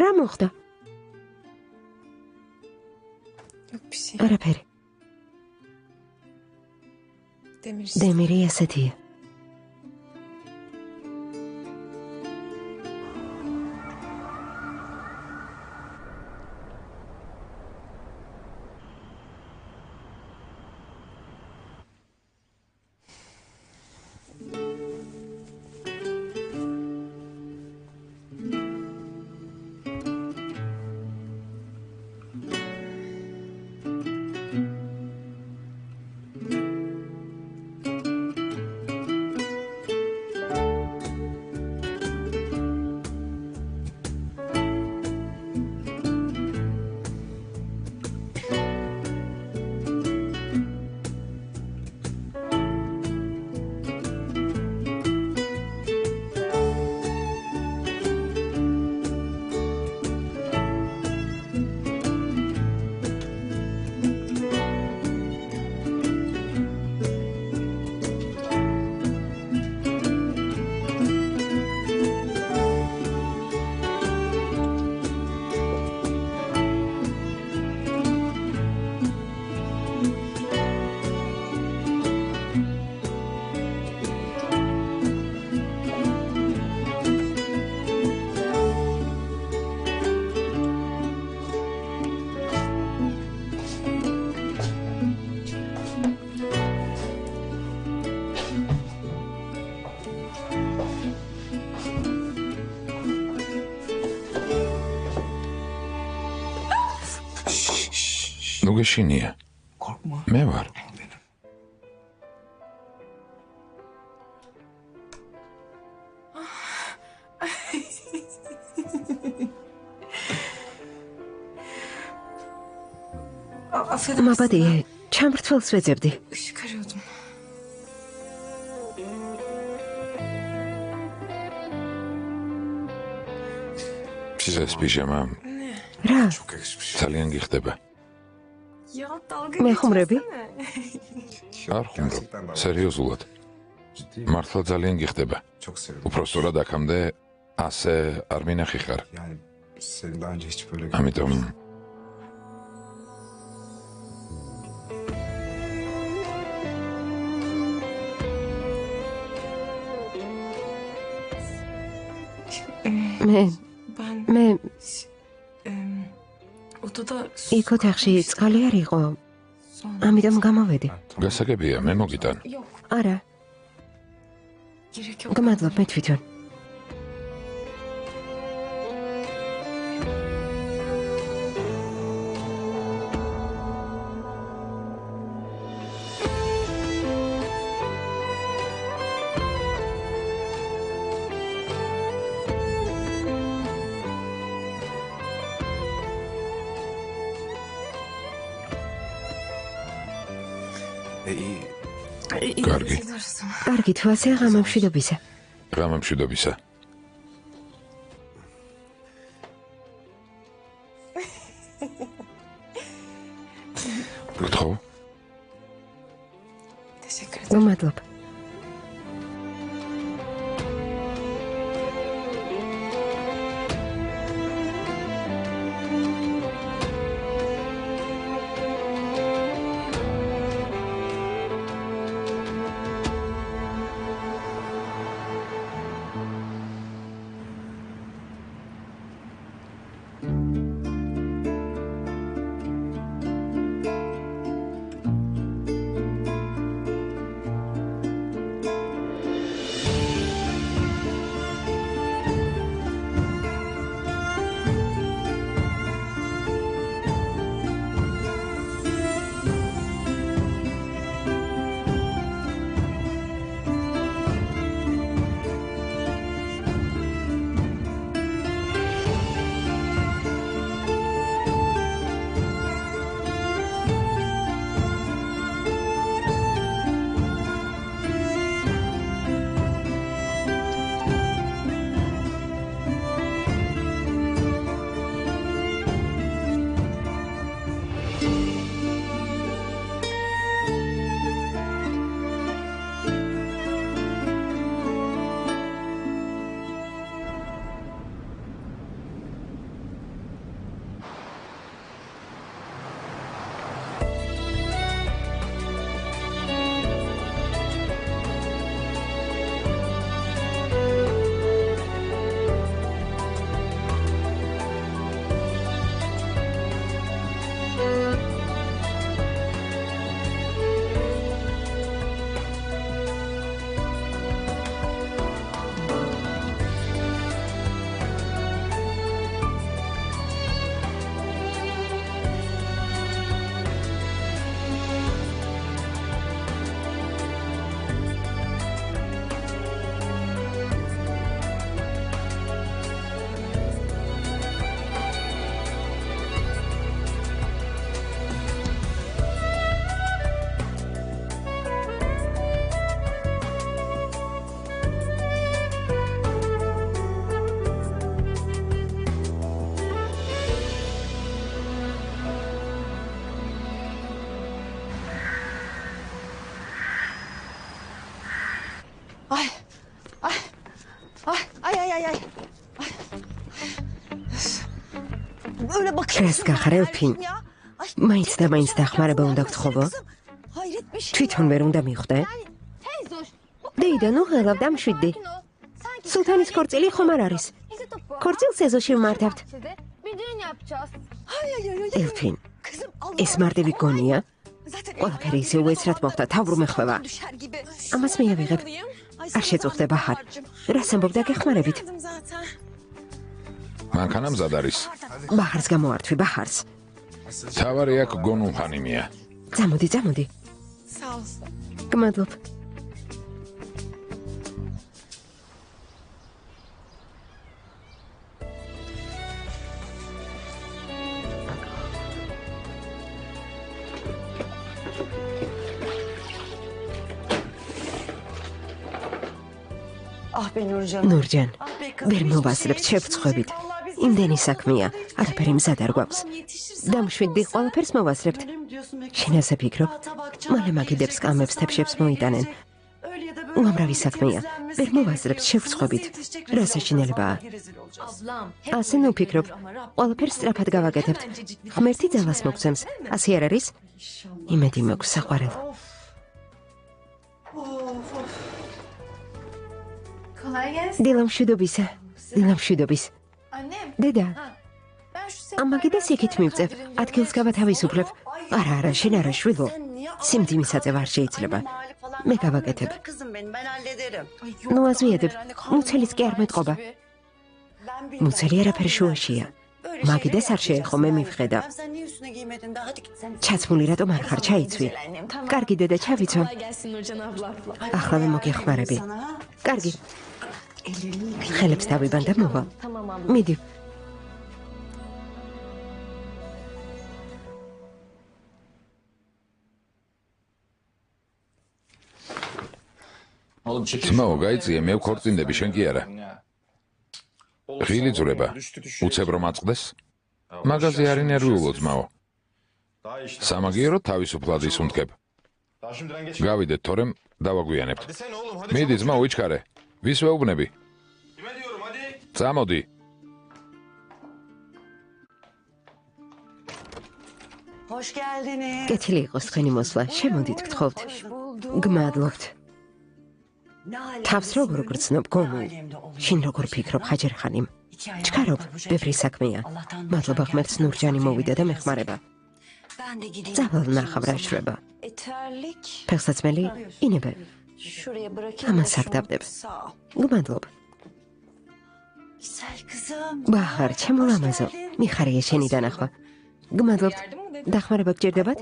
S2: რა მოხდა? არაფერი. დემირი ასეთია.
S1: ნუ გეშინია. მე ვარ.
S2: მაბადია, ჩამრთველს ვეძებდი.
S1: ეს პიჟამა
S2: რა?
S1: ძალიან გიხდება.
S2: მე ხუმრები?
S1: არ ხუმრობ, სერიოზულად. მართლა ძალიან გიხდება. უпростоრად აქამდე ასე არ მინახი ხარ. ამიტომ
S2: მე იქ ოთახში წყალი არ იყო. ამიტომ გამოვედი.
S1: გასაგებია, მე მოგიტან.
S2: არა. გმადლობ, მე თვითონ.
S1: კარგი.
S2: კარგი, თუ ასე ღამამშვიდობისა.
S1: ღამამშვიდობისა. გთხოვ?
S2: გმადლობ. Რას გახარებფინ? მაინც და მაინც დახმარება უნდა გთხოვო? თვითონ ვერ უნდა მიხვდე? დეიდა, ნუ ღელავ დამშვიდდი. სულთანის ქორწილი ხომ არ არის? ქორწილს ეზოში ვმართავთ. ელფინ, ეს მარტივი გონია? ყველაფერი ისე უეცრად მოხდა, თავრუ მეხვევა. ამას მე ავიღებ. არ შეწუხდა ბაჰარ. რას ამბობდა გეხმარებით?
S1: მანქანა მზად არის.
S2: ბაჰარს გამოართვი, ბაჰარს.
S1: თავარი აქ გონულხანიმია.
S2: წამოდი, წამოდი. გმადლობ. ნურჯან, ვერ მოვასწრებთ, შევწყვებით. იმდენი საქმეა, არაფერი მზად არ გვაქვს. დამშვიდდი ყველაფერს მოვასწრებთ. შენ ასე ფიქრობ? მალე მაგიდებს კამებს თებშებს მოიტანენ. უამრავი საქმეა. ვერ მოვასწრებთ შევწყვებით. რა საშინელებაა? ასე ნუ ფიქრობ. ყველაფერს სწრაფად გავაკეთებთ. ღმერთი ძალას მოგცემს. ასე არ არის? იმედი მაქვს საყვარელ. დილამშვიდობისა. დილამშვიდობის. დედა. ამაგიდას იქით მივწევ. ადგილს გავათავისუფლებ. არა, შენ არა შვილო. სიმძიმისაწევ არ შეიძლება. მე გავაკეთებ. ნუ აზვიედებ. მუცელიც კი არ მეტყობა. მუცელი არაფერ შუაშია. მაგიდას არ შეეხო, მე მივხედა. ჩაცმული რატომ არ ხარ, ჩაიცვი. კარგი დედა, ჩავიცვა. ახლა მოგეხმარები. კარგი. ხელებს დავიბან და მოვა. მიდი.
S1: ძმაო, გაიწიე, მე ვქორწინდები, შენ კი არა. ღილი ძვრება, უცებ რომ აწყდეს? მაგაზე არ ინერვიულო, ძმაო. სამაგიეროდ თავისუფლად ისუნთქებ. გავიდეთ, თორემ დავაგვიანებთ. მიდი, ძმაო, უჩქარე. ვის ვეუბნები? წამოდი.
S2: კეთილი იყოს თქვენი მოსვლა, შემოდით გთხოვთ. გმადლობთ. თავს როგორ გრძნობ, გონუ? შენ როგორ ფიქრობ, ხაჯერხანიმ? ჩქარობ, ბევრი საქმეა. მადლობა ღმერთს, ნურჯანი მოვიდა და მეხმარება. წავალ ნახავ რა შრება. ფეხსაცმელი, ინებე. ამას აქ დავდებ. გმადლობ. ბაჰარ, ჩემო ლამაზო, მიხარია შენი დანახვა. გმადლობთ. დახმარება გჭირდებათ?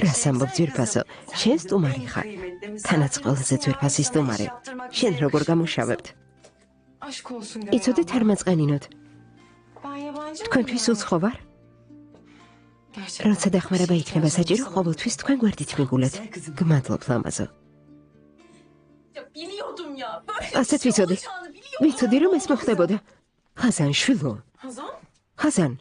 S2: რას ამბობ ძვირფასო? შენ სტუმარი ხარ. თანაც ყველაზე ძვირფასი სტუმარი. შენ როგორ გამუშავებთ? იცოდეთ არ მაწყენინოთ. თქვენთვის უცხო ვარ? როცა დახმარება იქნება საჭირო, ყოველთვის თქვენ გვერდით მიგულეთ. გმადლობ ლამაზო. ასეც ვიცოდი. ვიცოდი რომ ეს მოხდებოდა. ხაზან შვილო. ხაზან.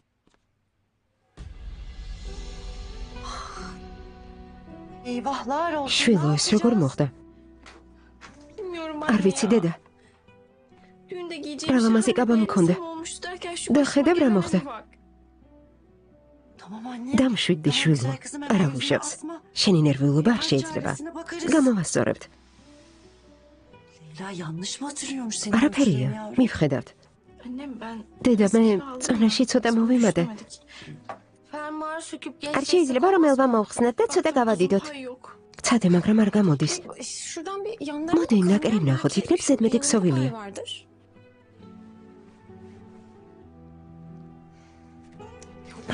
S2: შვილო, ეს როგორ მოხდა? არ ვიცი დედა. რა ლამაზი კაბა მქონდა. და ხედავ რა მოხდა. დამშვიდდი შვილო, არა უშავს. შენი ნერვიულობა არ შეიძლება. გამოვასწორებთ. არაფერია, მივხედავთ. დედა, მე წონაში ცოტა მოვიმატე. არ შეიძლება რომ ელვა მოხსნათ და ცოტა გავადიდოთ. ცადე, მაგრამ არ გამოდის. მოდი, ნაკერი ვნახოთ, იქნებ ზედმეტი ქსოვილია.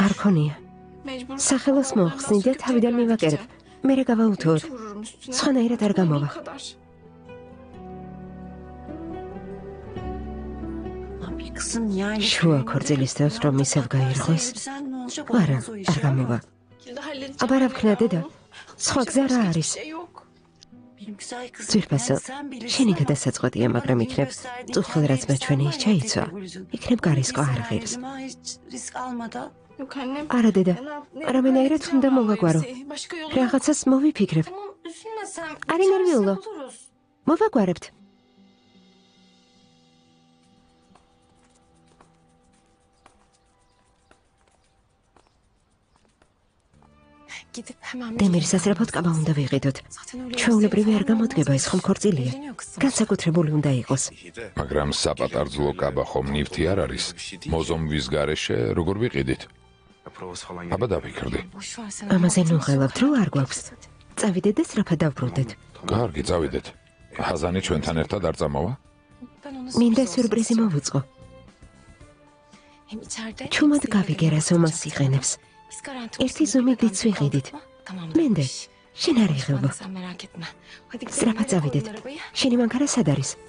S2: არ ქონია. სახელოს მოხსნი და თავიდან მივაკერებ. მერე გავაუთოოთ. სხვანაირად არ გამოვა. შუა ქორწილის დროს რომ ისევ გაირღვეს? არა, არ გამოვა. აბა რა ვქნა დედა? სხვა გზა რა არის? ძვირფასო, შენი გადასაწყვეტია, მაგრამ იქნებ წუხელ რაც მაჩვენე ჩაიცვა. იქნებ გარისკო არ ღირს. არა დედა, არამენაირად უნდა მოვაგვარო. რაღაცას მოვიფიქრებ. არ ინერვიულო. მოვაგვარებთ. დემირის ასრაფოდ კაბა უნდა ვიყიდოთ. ჩვეულებრივი არ გამოდგება, ეს ხომ ქორწილია. განსაკუთრებული უნდა იყოს.
S1: მაგრამ საპატარძლო კაბა ხომ ნივთი არ არის? მოზომვის გარეშე როგორ ვიყიდით? აბა დავიქრდი.
S2: ამაზე ნუღელავთ, რო არ გვაქვს. წავიდეთ და სწრაფად დავბრუნდეთ.
S1: კარგი, წავიდეთ. ხაზანი ჩვენთან ერთად არ წამოვა?
S2: მინდა სიურპრიზი მოვუწყო. ჩუმად გავიგერას ომას იყენებს. ერთი ზომი დიც ვიყიდით. მენდე, შენ არ იღებო. სწრაფად წავიდეთ. შენი მანქანა სად არის?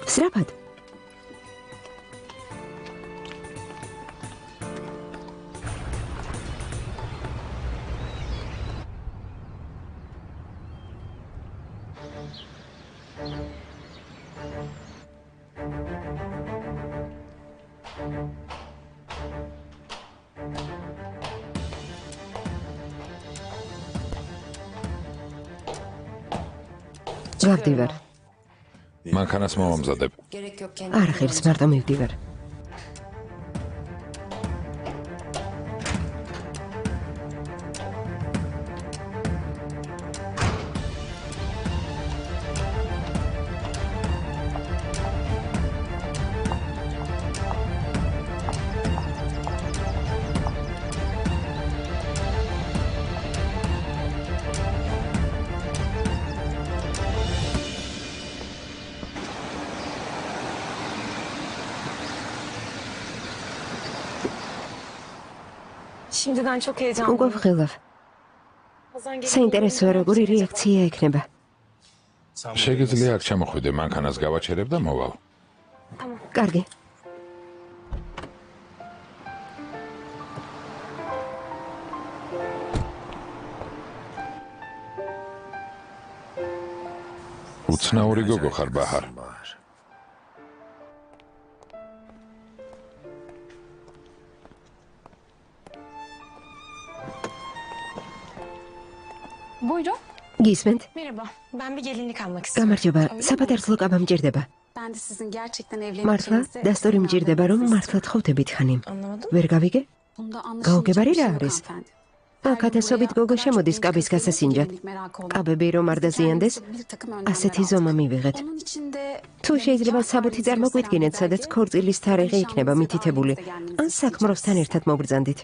S2: სწრაფად. გავდივარ.
S1: მანქანას მოვამზადებ.
S3: Gerek yok kendi.
S2: არ ღირს, მარტო მივდივარ.
S4: Şimdiden çok heyecanlıyım.
S2: უკვე ვღილავ. საინტერესოა როგორი რეაქცია ექნება.
S1: შეგიძლია აქ ჩამოხვიდე, მანქანას გავაჩერებ და მოვალ.
S2: კარგი.
S1: უცნაური გოგო ხარ, ბაჰარ.
S4: Buyurun.
S2: გისმენთ?
S4: Merhaba. Ben bir gelinlik almak istiyorum.
S2: გამარჯობა. საბადართლო კაბა მჭირდება.
S4: Ben de sizin gerçekten
S2: მართლა
S4: evleneceğinizi...
S2: დასტური მჭირდება რომ მართლა თხოვდებით ხანი.
S4: Anlamadım.
S2: ვერ გავიგე?
S4: Bunda
S2: გაუგებარი
S4: anlaşılmayacak bir
S2: რა
S4: şey yok
S2: არის?
S4: hanımefendi.
S2: აკათასობით გოგო შემოდის კაბის გასასინჯად. კაბები რომ არ დაზიანდეს, ასეთი ზომა მივიღეთ. თუ შეიძლება საბუთი წარმოგვიდგინეთ, სადაც ქორწილის თარიღი იქნება მითითებული, ან საქმროსთან ერთად მობრძანდით.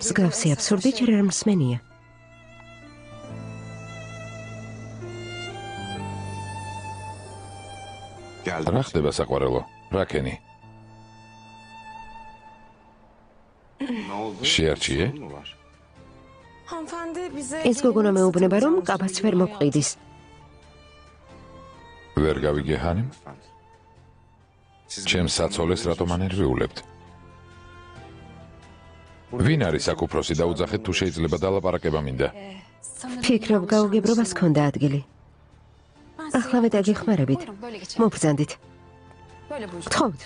S2: მსგავსი აბსურდი ჯერ არ მსმენია.
S1: რა ხდება საყვარელო? რა ქენი? შეარჩიე?
S4: Hanımefendi bize...
S2: ეს გოგონა მეუბნება რომ კაბას ვერ მოყიდის.
S1: ვერ გავიგე ჰანი? ჩემს საცოლეს რატომ ანერვიულებთ? ვინ არის აქ უფროსი და უძახეთ თუ შეიძლება დალაპარაკება მინდა?
S2: ფიქრობ გაუგებრობას ქონდა ადგილი. ახლა დაგეხმარებით. მობრძანდით. გთხოვთ.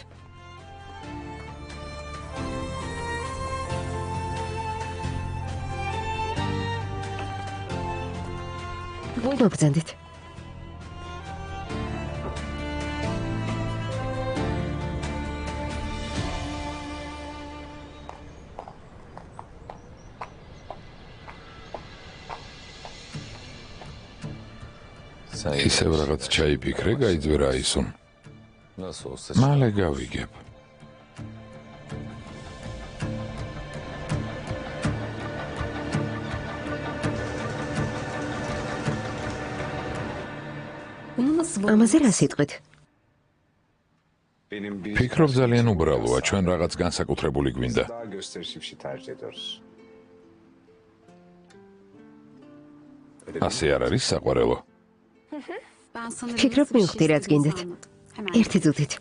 S2: მობრძანდით.
S1: ისევ რაღაც ჩაიფიქრე, გაიძვერა ისუნ. მალე გავიგებ.
S2: ამაზე რა სიტყვით?
S1: ფიქრობ ძალიან უბრალოა, ჩვენ რაღაც განსაკუთრებული გვინდა. ასე არ არის საყვარელო?
S2: ფიქრობ მივხვდი რაც გინდათ. ერთი წუთით.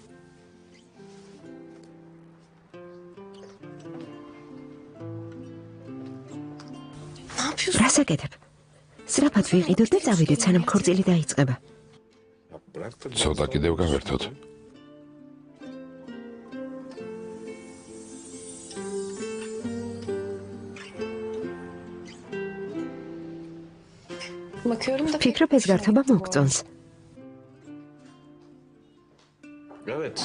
S2: რას აკეთებ? სწრაფად ვიყიდოთ და წავიდეთ, სანამ ქორწილი დაიწყება.
S1: ცოტა კიდევ გავერთოთ.
S4: Bakıyorum da...
S2: ფიქრობ ეს გართობა მოგწონს.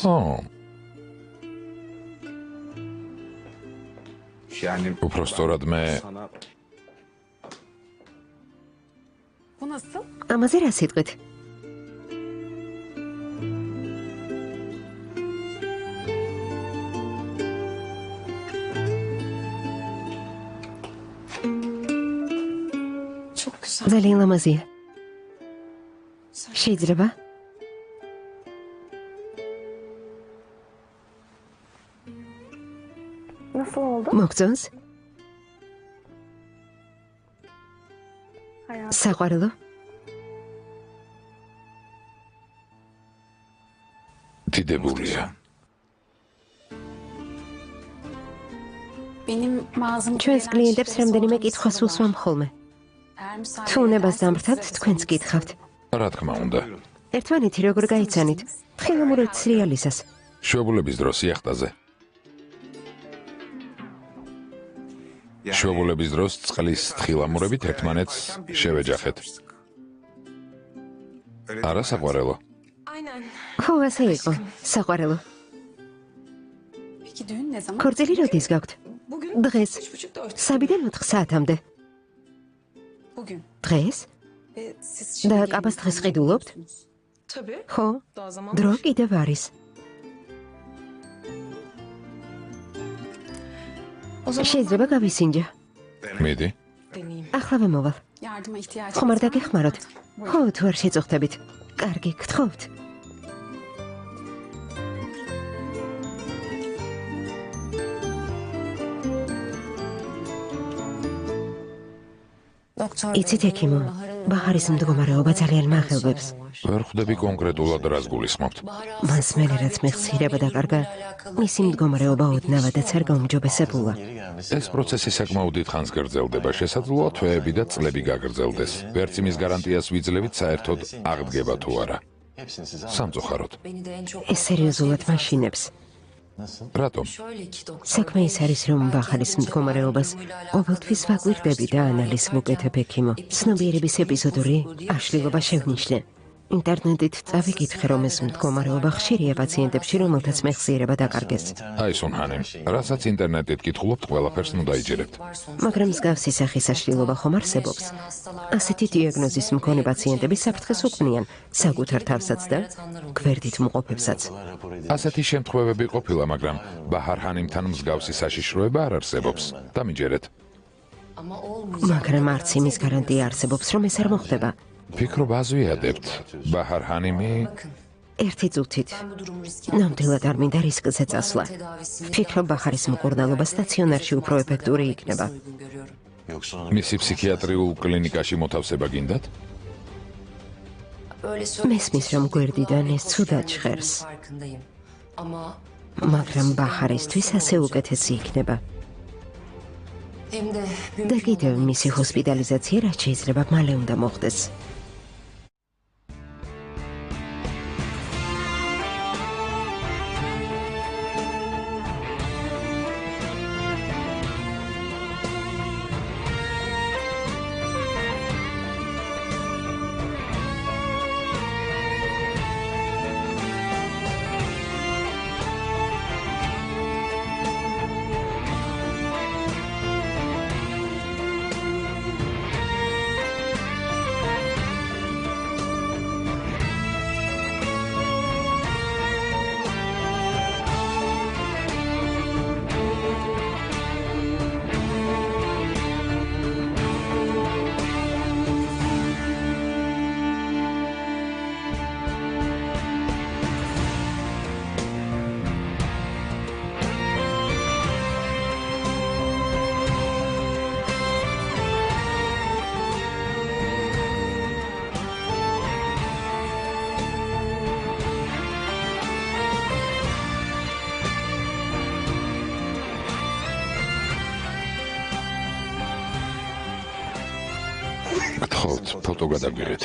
S1: ო, უпросторად მე
S4: Bu nasıl?
S2: ამაზე რა სიტყვით?
S4: Çok güzel.
S2: ძალიან ლამაზია. შეიძლება?
S4: Nasıl oldu?
S2: მოგწონს? საყვარელო?
S1: დიდებულია.
S4: Benim mağazım...
S2: ჩვენს კლიენტებს რამდენიმე კითხვას უსვამ ხოლმე. თუ უნებას დამრთავთ, თქვენც გითხავთ.
S1: რა თქმა უნდა.
S2: ერთმანეთი როგორ გაიცანით? თხილამურეთ სრიალისას.
S1: შვებულების დროს იახტაზე. შვებულების დროს წყლის თხილამურებით ერთმანეთს შევეჯახეთ. არა საყვარელო.
S2: ხო, ასე იყო. საყვარელო.
S4: Peki düğün ne zaman?
S2: ქორწილი როდის გაქვთ? დღეს. 3-დან 4 საათამდე.
S4: Bugün.
S2: დღეს? და კაბას დღეს ყიდულობთ? ხო, დრო კიდევ არის. შეიძლება გავისინჯა.
S1: მიდი.
S2: ახლა მოვალ.
S4: Yardıma ihtiyacım
S2: ხომ არ დაგეხმაროთ? ხო, თუ არ შეწუხდებით. კარგი, გთხოვთ. იცით ექიმო, ბაჰარის მდგომარეობა ძალიან მაღელვებს.
S1: ვერ ხვდები კონკრეტულად რას გულისხმობთ.
S2: მან სმელი რაც მეხსიერება დაკარგა, მისი მდგომარეობა ოდნავადაც არ გაუმჯობესებულა.
S1: ეს პროცესი საკმაოდ დიდ ხანს გრძელდება, შესაძლოა თვეები და წლები გაგრძელდეს. ვერც იმის გარანტიას ვიძლევით საერთოდ აღდგება თუ არა. სამწუხაროდ.
S2: ეს სერიოზულად მაშინებს.
S1: რატომ?
S2: საქმე ის არის, რომ ბაჰარის მდგომარეობას ყოველთვის ვაკვირდები და ანალიზს ვუკეთებ ექიმო. ცნობიერების ეპიზოდური აშლილობა შევნიშნე. ინტერნეტით წავიკითხე, რომ ეს მდგომარეობა ხშირია პაციენტებში, რომელთაც მეხსიერება დაკარგეს.
S1: აი სუნჰანი, რასაც ინტერნეტით კითხულობთ, ყველაფერს ნუ დაიჯერებთ.
S2: მაგრამ მსგავსი სახის აშლილობა ხომ არსებობს? ასეთი დიაგნოზის მქონე პაციენტები საფრთხეს უქმნიან საკუთარ თავსაც და გვერდით მყოფებსაც.
S1: ასეთი შემთხვევები ყოფილა, მაგრამ ბაჰარ ჰანიმთან მსგავსი საშიშროება არ არსებობს. დამიჯერეთ.
S2: მაგრამ არც იმის გარანტია არსებობს, რომ ეს არ მოხდება.
S1: ფიქრობ აზვიადებთ. ბაჰარ ჰანიმი
S2: ერთი წუთით. ნამდვილად არ მინდა რისკზე წასვლა. ვფიქრობ ბაჰარის მკურნალობა სტაციონარში უფრო ეფექტური იქნება.
S1: მისი ფსიქიატრიულ კლინიკაში მოთავსება გინდათ?
S2: მესმის, რომ გვერდიდან ეს ცუდად ჟღერს. მაგრამ ბაჰარისთვის ასე უკეთესი იქნება. და კიდევ მისი ჰოსპიტალიზაცია რაც შეიძლება მალე უნდა მოხდეს.
S1: გთხოვთ, ფოტო გადაგვიღეთ.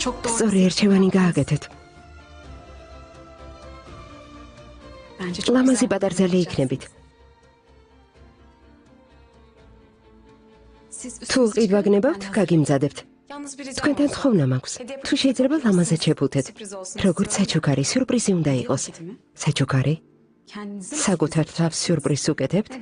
S4: Çok doğru.
S2: სწორი ერჩევანი გააკეთეთ.
S4: Bence çok
S2: ლამაზი
S4: güzel.
S2: პატარძალი იქნებით.
S4: Siz
S2: თუ ყიდვა გნებავთ, გაგიმზადებთ.
S4: Yalnız bir ricam
S2: თქვენთან
S4: olsa.
S2: თხოვნა მაქვს. თუ შეიძლება ლამაზად შეფუთეთ. როგორც საჩუქარი სიურპრიზი უნდა იყოს. საჩუქარი?
S4: Kendinizi
S2: საკუთარ თავს სიურპრიზს უკეთებთ?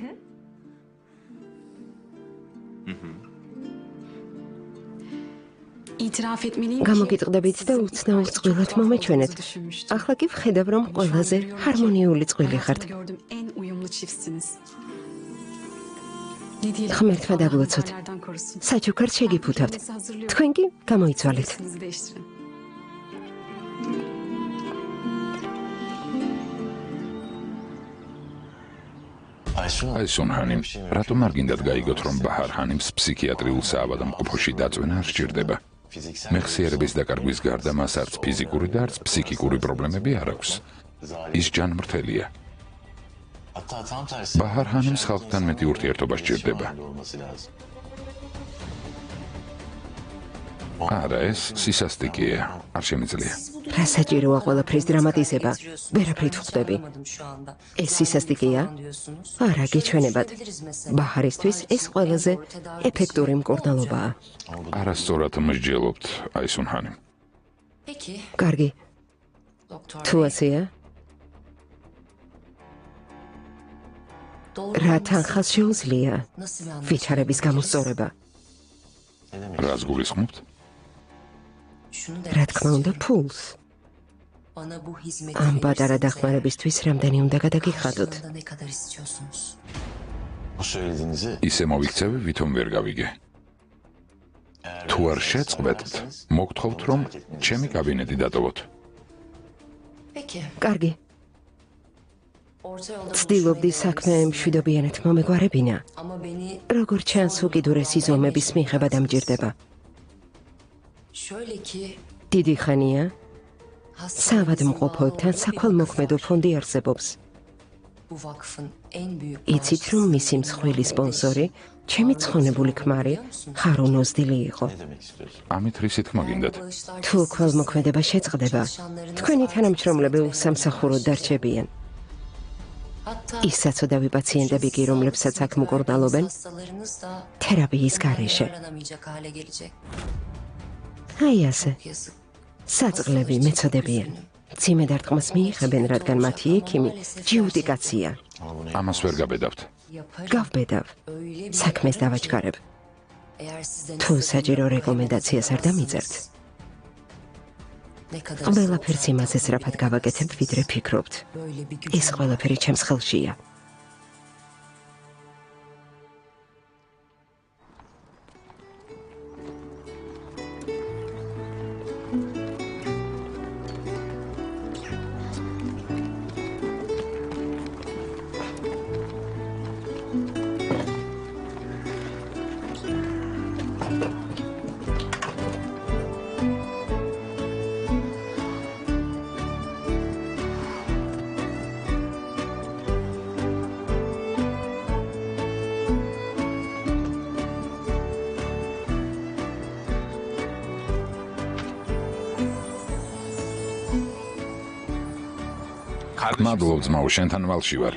S4: itiraf etmeliyim ki
S2: გამოგიტყდებით და უცნაურ წყვილად მომეჩვენეთ.
S4: düşünmüştüm.
S2: ახლა კი ვხედავ, რომ ყველაზე ჰარმონიული წყვილი xart.
S4: Hayatımda gördüğüm en uyumlu çiftsiniz. Ne diyelim?
S2: ღმერთმა
S4: Allah
S2: დაგლოცოთ.
S4: nelerden korusun.
S2: საჩუქარს შეგიფუთავთ.
S4: Kendinizi hazırlıyorum.
S2: თქვენ კი გამოიცვალეთ.
S4: Üstünüzü değiştirin.
S1: აი სუნჰანი, რატომ არ გინდათ გაიგოთ, რომ ბაჰარ ჰანიმს ფსიქიატრიულ საავადმყოფოში დაწვენა არ სჭირდება? მეხსიერების დაკარგვის გარდა მას არც ფიზიკური და არც ფსიქიკური პრობლემები არ აქვს. ის ჯანმრთელია. ბაჰარ ჰანიმს ხალხთან მეტი ურთიერთობა სჭირდება. არა, ეს სისასტიკეა, არ შემიძლია.
S2: რა საჭიროა ყველაფრის დრამატიზება? ვერაფრით ვხვდები. ეს სისასტიკეა? არა, გეჩვენებათ. ბაჰარისთვის ეს ყველაზე ეფექტური მკურნალობაა.
S1: არასწორად მსჯელობთ, აი სუნჰანი.
S3: Peki,
S2: კარგი,
S3: doktor
S2: თუ
S3: bey,
S2: ასეა,
S3: doğru
S2: რა
S3: olması
S2: თანხას შეუძლია
S3: nasıl bir anlatım?
S2: ვითარების გამოსწორება?
S1: რას გულისხმობთ?
S3: Şunu
S2: რა
S3: demek
S2: თქმა უნდა,
S3: istiyorum.
S2: ფულს.
S3: Bana bu hizmeti
S2: ამ პატარა
S3: verirseniz eğer,
S2: დახმარებისთვის რამდენი უნდა გადაგიხადოთ?
S3: karşılığında ne kadar istiyorsunuz?
S1: ისე მოვიქცევი, ვითომ ვერ გავიგე. თუ არ შეწყებთ, მოგთხოვთ, რომ ჩემი კაბინეტი დატოვოთ.
S3: Peki,
S2: კარგი,
S3: orta yolda
S2: ცდილობდი
S3: buluşmayı
S2: საქმე
S3: denersiniz.
S2: მშვიდობიანად მომეგვარებინა.
S3: Ama beni
S2: როგორც ჩანს, უკიდურესი ზომების მიღება დამჭირდება.
S3: şöyle ki
S2: დიდი ხანია
S3: hastanenizin
S2: საავადმყოფოებთან
S3: bağlı
S2: საქველმოქმედო ფონდი არსებობს.
S3: bu vakfın en büyük
S2: იცით, რომ მისი მსხვილი სპონსორი ჩემი ცხონებული ქმარი ხარუნ ოზდილი იყო.
S1: ამით რისი თქმა გინდათ?
S2: თუ ქველმოქმედება შეწყდება, თქვენი თანამშრომლები უსამსახუროდ დარჩებიან. ის საცოდავი პაციენტები კი, რომლებსაც აქ მკურნალობენ,
S3: hastalarınız da
S2: თერაპიის გარეშე.
S3: yaranamayacak hale gelecek.
S2: აი ასე,
S3: Yazık.
S2: საწყლები მეწოდებიან. მძიმე დარტყმას მიიღებენ, რადგან მათი ექიმი ჯიუდიკაცია.
S1: ამას ვერ გაბედავთ.
S3: Yaparım.
S2: გავბედავ,
S3: Öyle bir
S2: საქმეს
S3: yaparım ki,
S2: დავაჩქარებ.
S3: eğer sizden
S2: თუ
S3: istediğim
S2: საჭირო
S3: parayı
S2: რეკომენდაციას არ დამიწერთ,
S3: ne kadar
S2: ყველაფერს იმაზე სწრაფად გავაკეთებ, ვიდრე ფიქრობთ.
S3: böyle bir
S2: ეს ყველაფერი ჩემს ხელშია.
S1: მადლობ ძმაო, შენთან ვალში ვარ.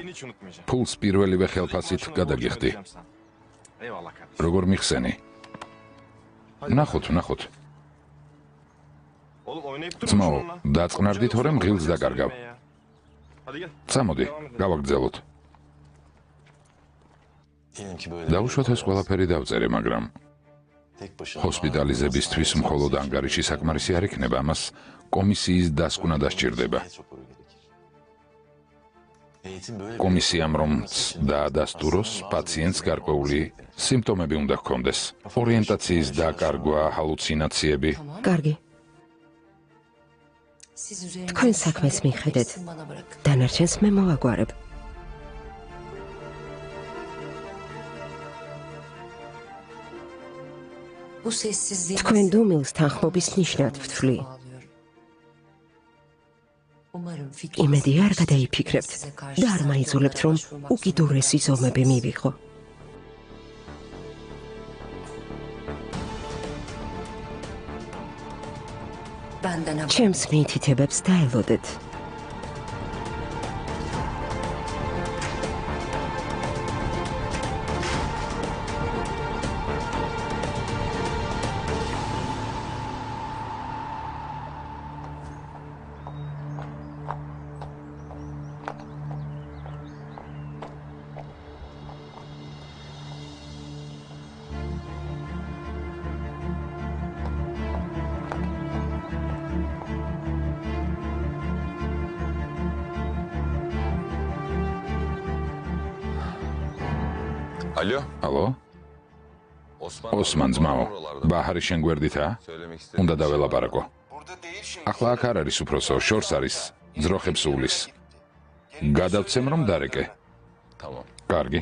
S1: ფულს პირველივე ხელფასით გადაგიხდი. როგორ მიხსენი? ნახოთ, ნახოთ. ძმაო, დაწყნარდი თორე მღილს დაკარგავ. წამოდი, გავაგრძელოთ. დაუშვათ ეს ყველაფერი დავწერე, მაგრამ ჰოსპიტალიზებისთვის მხოლოდ ანგარიში საკმარისი არ იქნება, ამას კომისიის დასკვნა დასჭირდება. კომისიამ რომ დაადასტუროს, პაციენტს გარკვეული სიმპტომები უნდა ჰქონდეს. ორიენტაციის დაკარგვა, ჰალუცინაციები.
S2: კარგი,
S3: siz üzerinize
S2: თქვენ საქმეს მიხედეთ.
S3: hepsini bana bırakın.
S2: დანარჩენს მე მოვაგვარებ.
S3: Bu sessizliği
S2: თქვენ დუმილს თანხმობის ნიშნად ვთვლი.
S3: Umarım
S2: იმედი არ გადაიფიქრებთ და არ მაიძულებთ, რომ უკიდურესი ზომები მივიღო.
S3: benden haber.
S2: ჩემს მიითითებებს დაელოდეთ.
S7: Alo?
S1: ალო? ოსმან ძმაო, ბაჰარი შენ გვერდითაა? უნდა დაველაპარაკო. ახლა აქ არ არის უფროსო, შორს არის ძროხებს უვლის. გადავცემ რომ დარეკე.
S7: Tamam.
S1: კარგი.